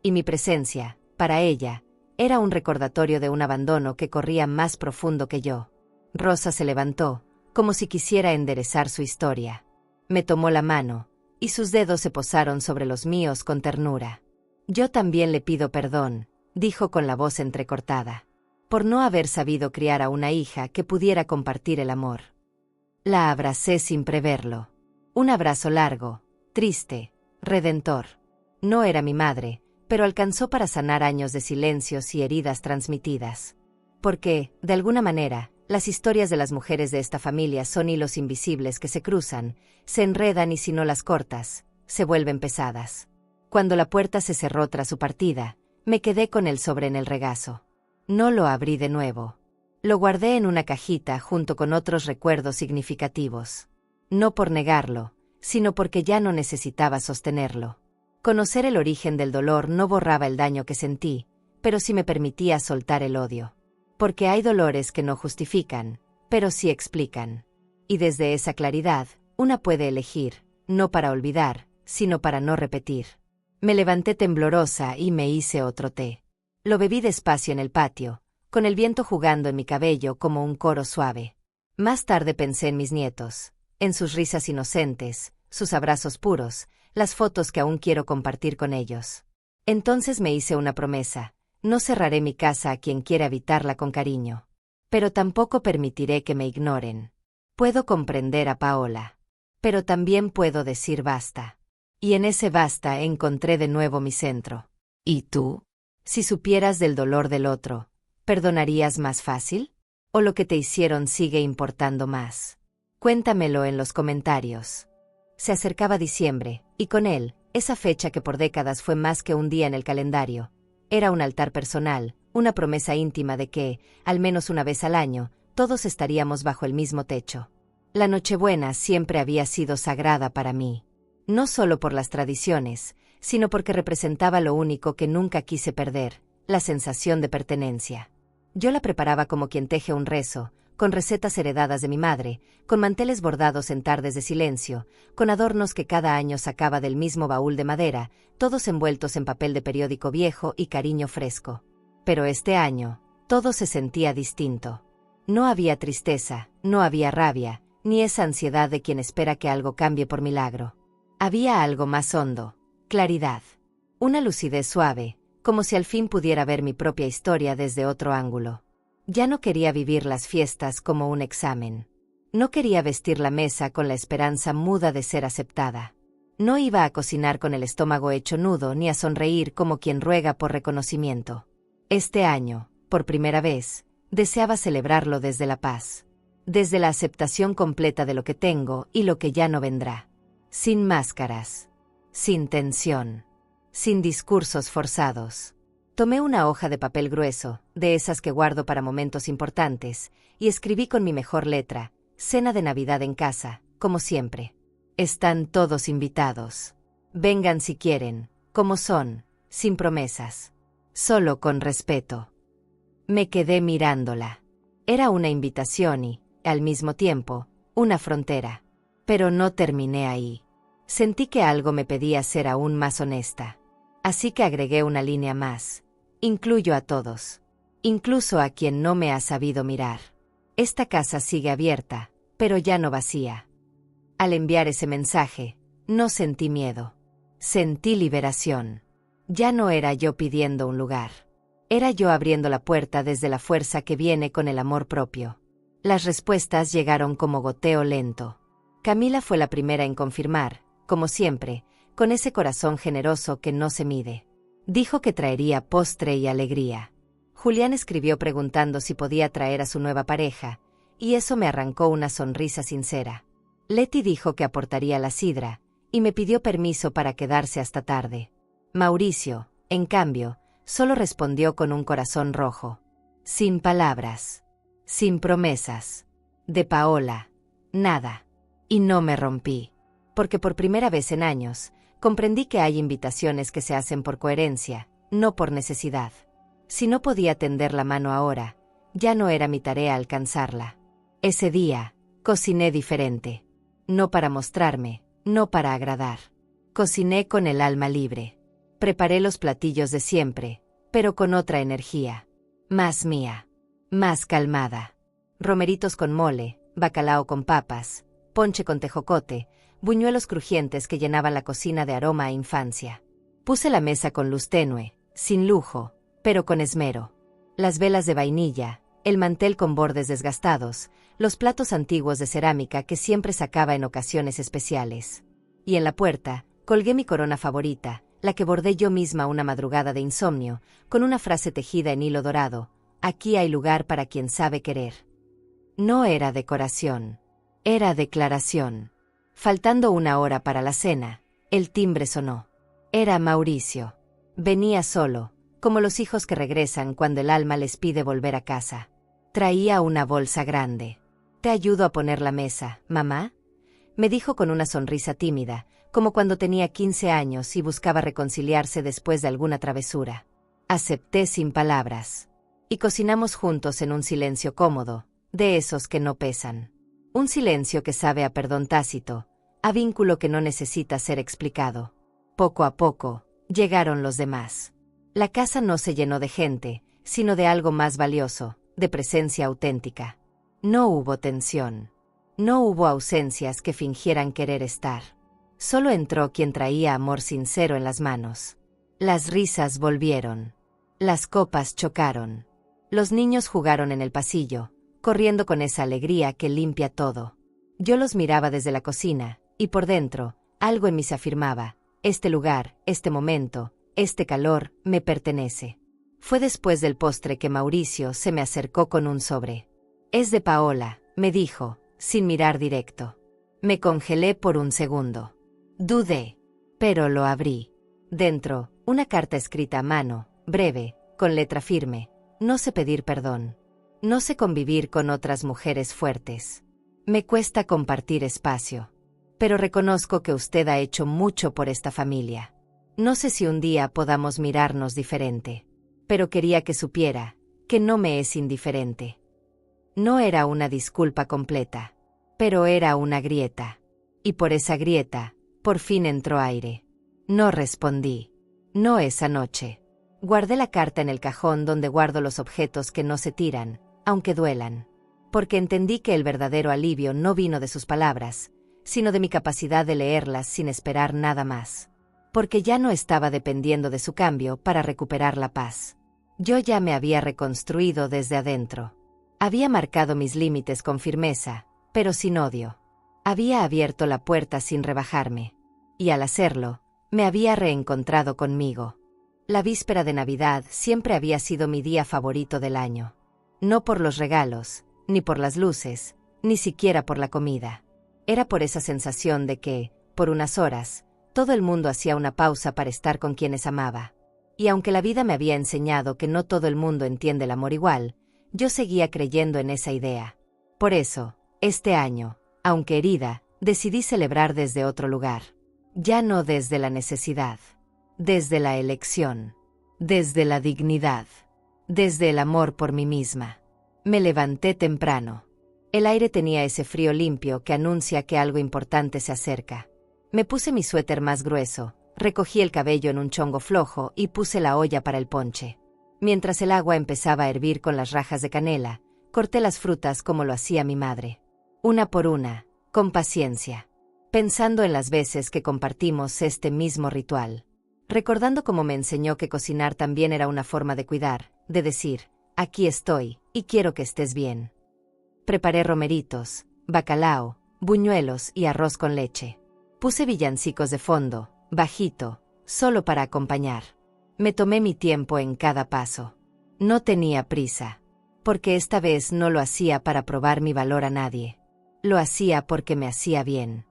[SPEAKER 1] Y mi presencia, para ella, era un recordatorio de un abandono que corría más profundo que yo. Rosa se levantó, como si quisiera enderezar su historia. Me tomó la mano, y sus dedos se posaron sobre los míos con ternura. Yo también le pido perdón, dijo con la voz entrecortada, por no haber sabido criar a una hija que pudiera compartir el amor. La abracé sin preverlo. Un abrazo largo, triste, redentor. No era mi madre, pero alcanzó para sanar años de silencios y heridas transmitidas. Porque, de alguna manera, las historias de las mujeres de esta familia son hilos invisibles que se cruzan, se enredan y si no las cortas, se vuelven pesadas. Cuando la puerta se cerró tras su partida, me quedé con el sobre en el regazo. No lo abrí de nuevo. Lo guardé en una cajita junto con otros recuerdos significativos. No por negarlo, sino porque ya no necesitaba sostenerlo. Conocer el origen del dolor no borraba el daño que sentí, pero sí me permitía soltar el odio. Porque hay dolores que no justifican, pero sí explican. Y desde esa claridad, una puede elegir, no para olvidar, sino para no repetir. Me levanté temblorosa y me hice otro té. Lo bebí despacio en el patio, con el viento jugando en mi cabello como un coro suave. Más tarde pensé en mis nietos, en sus risas inocentes, sus abrazos puros, las fotos que aún quiero compartir con ellos. Entonces me hice una promesa: no cerraré mi casa a quien quiera habitarla con cariño. Pero tampoco permitiré que me ignoren. Puedo comprender a Paola. Pero también puedo decir basta. Y en ese basta encontré de nuevo mi centro. ¿Y tú? Si supieras del dolor del otro, ¿perdonarías más fácil? ¿O lo que te hicieron sigue importando más? Cuéntamelo en los comentarios. Se acercaba diciembre, y con él, esa fecha que por décadas fue más que un día en el calendario. Era un altar personal, una promesa íntima de que, al menos una vez al año, todos estaríamos bajo el mismo techo. La Nochebuena siempre había sido sagrada para mí. No solo por las tradiciones, sino porque representaba lo único que nunca quise perder, la sensación de pertenencia. Yo la preparaba como quien teje un rezo, con recetas heredadas de mi madre, con manteles bordados en tardes de silencio, con adornos que cada año sacaba del mismo baúl de madera, todos envueltos en papel de periódico viejo y cariño fresco. Pero este año, todo se sentía distinto. No había tristeza, no había rabia, ni esa ansiedad de quien espera que algo cambie por milagro. Había algo más hondo, claridad. Una lucidez suave, como si al fin pudiera ver mi propia historia desde otro ángulo. Ya no quería vivir las fiestas como un examen. No quería vestir la mesa con la esperanza muda de ser aceptada. No iba a cocinar con el estómago hecho nudo ni a sonreír como quien ruega por reconocimiento. Este año, por primera vez, deseaba celebrarlo desde la paz. Desde la aceptación completa de lo que tengo y lo que ya no vendrá. Sin máscaras. Sin tensión. Sin discursos forzados. Tomé una hoja de papel grueso, de esas que guardo para momentos importantes, y escribí con mi mejor letra: Cena de Navidad en casa, como siempre. Están todos invitados. Vengan si quieren, como son, sin promesas. Solo con respeto. Me quedé mirándola. Era una invitación y, al mismo tiempo, una frontera. Pero no terminé ahí. Sentí que algo me pedía ser aún más honesta. Así que agregué una línea más. Incluyo a todos. Incluso a quien no me ha sabido mirar. Esta casa sigue abierta, pero ya no vacía. Al enviar ese mensaje, no sentí miedo. Sentí liberación. Ya no era yo pidiendo un lugar. Era yo abriendo la puerta desde la fuerza que viene con el amor propio. Las respuestas llegaron como goteo lento. Camila fue la primera en confirmar, como siempre, con ese corazón generoso que no se mide. Dijo que traería postre y alegría. Julián escribió preguntando si podía traer a su nueva pareja, y eso me arrancó una sonrisa sincera. Leti dijo que aportaría la sidra, y me pidió permiso para quedarse hasta tarde. Mauricio, en cambio, solo respondió con un corazón rojo. Sin palabras. Sin promesas. De Paola. Nada. Y no me rompí. Porque por primera vez en años, comprendí que hay invitaciones que se hacen por coherencia, no por necesidad. Si no podía tender la mano ahora, ya no era mi tarea alcanzarla. Ese día, cociné diferente. No para mostrarme, no para agradar. Cociné con el alma libre. Preparé los platillos de siempre, pero con otra energía. Más mía. Más calmada. Romeritos con mole, bacalao con papas, ponche con tejocote, buñuelos crujientes que llenaban la cocina de aroma a infancia. Puse la mesa con luz tenue, sin lujo, pero con esmero. Las velas de vainilla, el mantel con bordes desgastados, los platos antiguos de cerámica que siempre sacaba en ocasiones especiales. Y en la puerta, colgué mi corona favorita, la que bordé yo misma una madrugada de insomnio, con una frase tejida en hilo dorado: aquí hay lugar para quien sabe querer. No era decoración, era declaración. Faltando una hora para la cena, el timbre sonó. Era Mauricio. Venía solo, como los hijos que regresan cuando el alma les pide volver a casa. Traía una bolsa grande. «¿Te ayudo a poner la mesa, mamá?», me dijo con una sonrisa tímida, como cuando tenía 15 años y buscaba reconciliarse después de alguna travesura. Acepté sin palabras. Y cocinamos juntos en un silencio cómodo, de esos que no pesan. Un silencio que sabe a perdón tácito, a vínculo que no necesita ser explicado. Poco a poco, llegaron los demás. La casa no se llenó de gente, sino de algo más valioso, de presencia auténtica. No hubo tensión. No hubo ausencias que fingieran querer estar. Solo entró quien traía amor sincero en las manos. Las risas volvieron. Las copas chocaron. Los niños jugaron en el pasillo, corriendo con esa alegría que limpia todo. Yo los miraba desde la cocina, y por dentro, algo en mí se afirmaba: este lugar, este momento, este calor, me pertenece. Fue después del postre que Mauricio se me acercó con un sobre. «Es de Paola», me dijo, sin mirar directo. Me congelé por un segundo. Dudé, pero lo abrí. Dentro, una carta escrita a mano, breve, con letra firme. No sé pedir perdón. No sé convivir con otras mujeres fuertes. Me cuesta compartir espacio. Pero reconozco que usted ha hecho mucho por esta familia. No sé si un día podamos mirarnos diferente. Pero quería que supiera que no me es indiferente. No era una disculpa completa, pero era una grieta. Y por esa grieta, por fin entró aire. No respondí. No esa noche. Guardé la carta en el cajón donde guardo los objetos que no se tiran, aunque duelan. porque entendí que el verdadero alivio no vino de sus palabras, sino de mi capacidad de leerlas sin esperar nada más. Porque ya no estaba dependiendo de su cambio para recuperar la paz. Yo ya me había reconstruido desde adentro. Había marcado mis límites con firmeza, pero sin odio. Había abierto la puerta sin rebajarme. Y al hacerlo, me había reencontrado conmigo. La víspera de Navidad siempre había sido mi día favorito del año. No por los regalos, ni por las luces, ni siquiera por la comida. Era por esa sensación de que, por unas horas, todo el mundo hacía una pausa para estar con quienes amaba. Y aunque la vida me había enseñado que no todo el mundo entiende el amor igual, yo seguía creyendo en esa idea. Por eso, este año, aunque herida, decidí celebrar desde otro lugar. Ya no desde la necesidad. Desde la elección. Desde la dignidad. Desde el amor por mí misma. Me levanté temprano. El aire tenía ese frío limpio que anuncia que algo importante se acerca. Me puse mi suéter más grueso, recogí el cabello en un chongo flojo y puse la olla para el ponche. Mientras el agua empezaba a hervir con las rajas de canela, corté las frutas como lo hacía mi madre. Una por una, con paciencia. Pensando en las veces que compartimos este mismo ritual. Recordando cómo me enseñó que cocinar también era una forma de cuidar, de decir, aquí estoy, y quiero que estés bien. Preparé romeritos, bacalao, buñuelos y arroz con leche. Puse villancicos de fondo, bajito, solo para acompañar. Me tomé mi tiempo en cada paso. No tenía prisa, porque esta vez no lo hacía para probar mi valor a nadie. Lo hacía porque me hacía bien.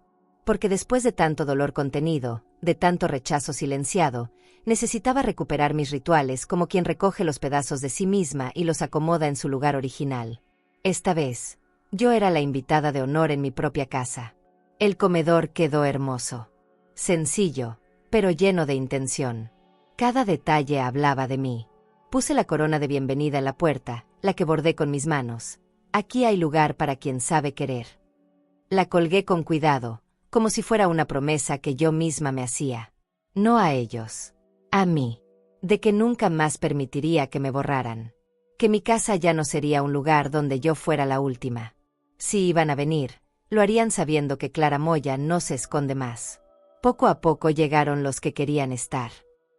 [SPEAKER 1] Porque después de tanto dolor contenido, de tanto rechazo silenciado, necesitaba recuperar mis rituales como quien recoge los pedazos de sí misma y los acomoda en su lugar original. Esta vez, yo era la invitada de honor en mi propia casa. El comedor quedó hermoso. Sencillo, pero lleno de intención. Cada detalle hablaba de mí. Puse la corona de bienvenida en la puerta, la que bordé con mis manos. Aquí hay lugar para quien sabe querer. La colgué con cuidado, como si fuera una promesa que yo misma me hacía. No a ellos. A mí. De que nunca más permitiría que me borraran. Que mi casa ya no sería un lugar donde yo fuera la última. Si iban a venir, lo harían sabiendo que Clara Moya no se esconde más. Poco a poco llegaron los que querían estar.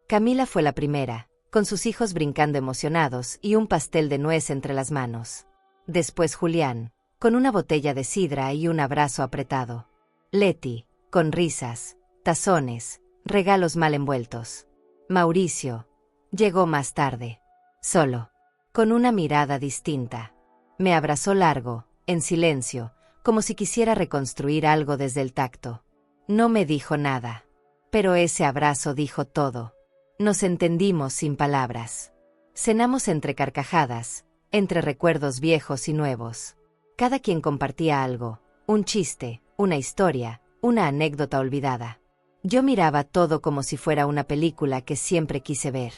[SPEAKER 1] Camila fue la primera, con sus hijos brincando emocionados y un pastel de nuez entre las manos. Después Julián, con una botella de sidra y un abrazo apretado. Leti, con risas, tazones, regalos mal envueltos. Mauricio, llegó más tarde. Solo, con una mirada distinta. Me abrazó largo, en silencio, como si quisiera reconstruir algo desde el tacto. No me dijo nada. Pero ese abrazo dijo todo. Nos entendimos sin palabras. Cenamos entre carcajadas, entre recuerdos viejos y nuevos. Cada quien compartía algo, un chiste, una historia, una anécdota olvidada. Yo miraba todo como si fuera una película que siempre quise ver.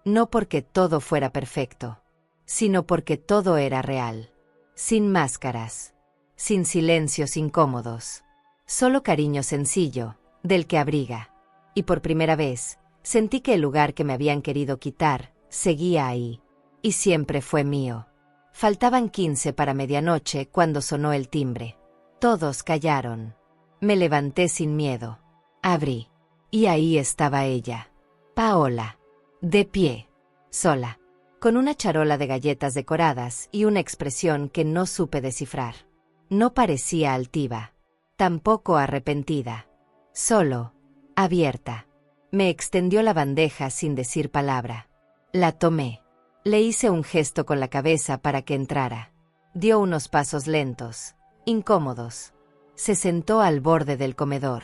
[SPEAKER 1] No porque todo fuera perfecto, sino porque todo era real. Sin máscaras. Sin silencios incómodos. Solo cariño sencillo, del que abriga. Y por primera vez, sentí que el lugar que me habían querido quitar, seguía ahí. Y siempre fue mío. Faltaban 15 para medianoche cuando sonó el timbre. Todos callaron. Me levanté sin miedo. Abrí. Y ahí estaba ella. Paola. De pie. Sola. Con una charola de galletas decoradas y una expresión que no supe descifrar. No parecía altiva. Tampoco arrepentida. Solo, abierta. Me extendió la bandeja sin decir palabra. La tomé. Le hice un gesto con la cabeza para que entrara. Dio unos pasos lentos, incómodos. Se sentó al borde del comedor.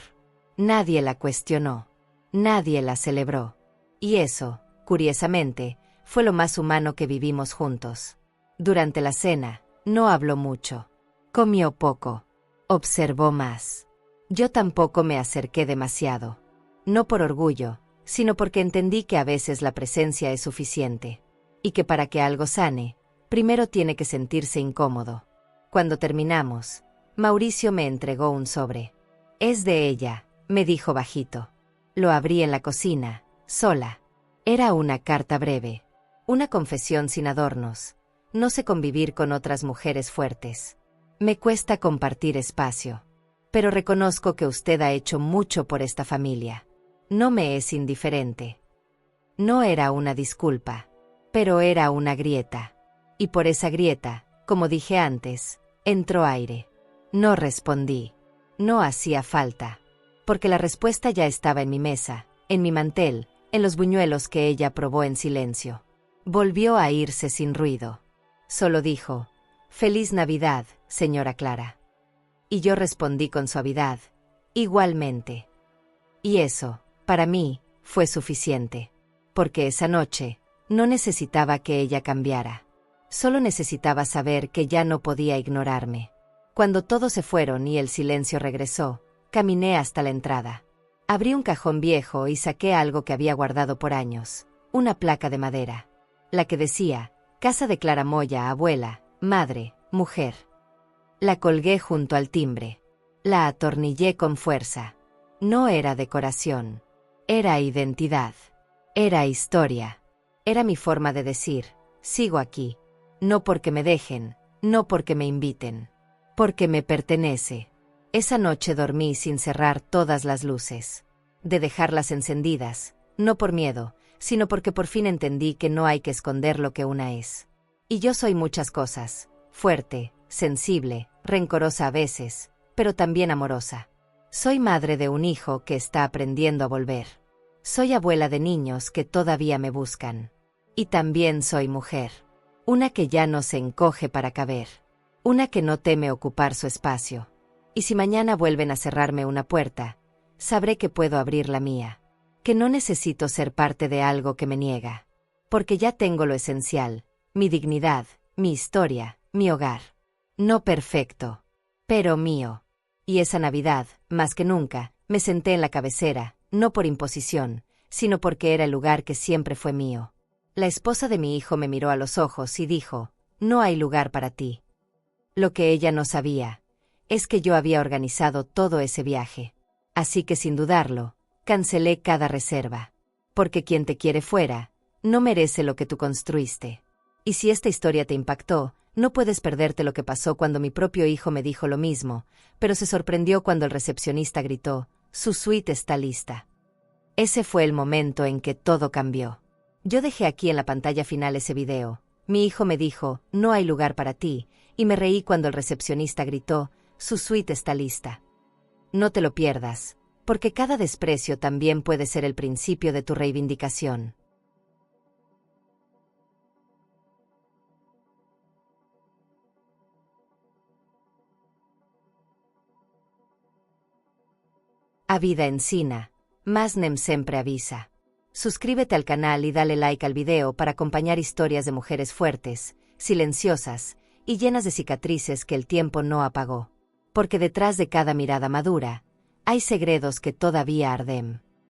[SPEAKER 1] Nadie la cuestionó. Nadie la celebró. Y eso, curiosamente, fue lo más humano que vivimos juntos. Durante la cena, no habló mucho. Comió poco. Observó más. Yo tampoco me acerqué demasiado. No por orgullo, sino porque entendí que a veces la presencia es suficiente. Y que para que algo sane, primero tiene que sentirse incómodo. Cuando terminamos, Mauricio me entregó un sobre. Es de ella, me dijo bajito. Lo abrí en la cocina, sola. Era una carta breve. Una confesión sin adornos. No sé convivir con otras mujeres fuertes. Me cuesta compartir espacio. Pero reconozco que usted ha hecho mucho por esta familia. No me es indiferente. No era una disculpa, pero era una grieta. Y por esa grieta, como dije antes, entró aire. No respondí. No hacía falta. Porque la respuesta ya estaba en mi mesa, en mi mantel, en los buñuelos que ella probó en silencio. Volvió a irse sin ruido. Solo dijo: «Feliz Navidad, señora Clara». Y yo respondí con suavidad: «Igualmente». Y eso, para mí, fue suficiente. Porque esa noche, no necesitaba que ella cambiara. Solo necesitaba saber que ya no podía ignorarme. Cuando todos se fueron y el silencio regresó, caminé hasta la entrada. Abrí un cajón viejo y saqué algo que había guardado por años, una placa de madera. La que decía: «Casa de Clara Moya, abuela, madre, mujer». La colgué junto al timbre. La atornillé con fuerza. No era decoración. Era identidad. Era historia. Era mi forma de decir: sigo aquí. No porque me dejen, no porque me inviten. Porque me pertenece. Esa noche dormí sin cerrar todas las luces. De dejarlas encendidas, no por miedo, sino porque por fin entendí que no hay que esconder lo que una es. Y yo soy muchas cosas: fuerte, sensible, rencorosa a veces, pero también amorosa. Soy madre de un hijo que está aprendiendo a volver. Soy abuela de niños que todavía me buscan. Y también soy mujer. Una que ya no se encoge para caber. Una que no teme ocupar su espacio. Y si mañana vuelven a cerrarme una puerta, sabré que puedo abrir la mía. Que no necesito ser parte de algo que me niega. Porque ya tengo lo esencial: mi dignidad, mi historia, mi hogar. No perfecto, pero mío. Y esa Navidad, más que nunca, me senté en la cabecera, no por imposición, sino porque era el lugar que siempre fue mío. La esposa de mi hijo me miró a los ojos y dijo: «No hay lugar para ti». Lo que ella no sabía es que yo había organizado todo ese viaje. Así que sin dudarlo, cancelé cada reserva. Porque quien te quiere fuera, no merece lo que tú construiste. Y si esta historia te impactó, no puedes perderte lo que pasó cuando mi propio hijo me dijo lo mismo, pero se sorprendió cuando el recepcionista gritó: «Su suite está lista». Ese fue el momento en que todo cambió. Yo dejé aquí en la pantalla final ese video. Mi hijo me dijo: «No hay lugar para ti», y me reí cuando el recepcionista gritó: «Su suite está lista». No te lo pierdas, porque cada desprecio también puede ser el principio de tu reivindicación. A vida ensina, mas nem sempre avisa. Suscríbete al canal y dale like al video para acompañar historias de mujeres fuertes, silenciosas y llenas de cicatrices que el tiempo no apagó. Porque detrás de cada mirada madura, hay segredos que todavía arden.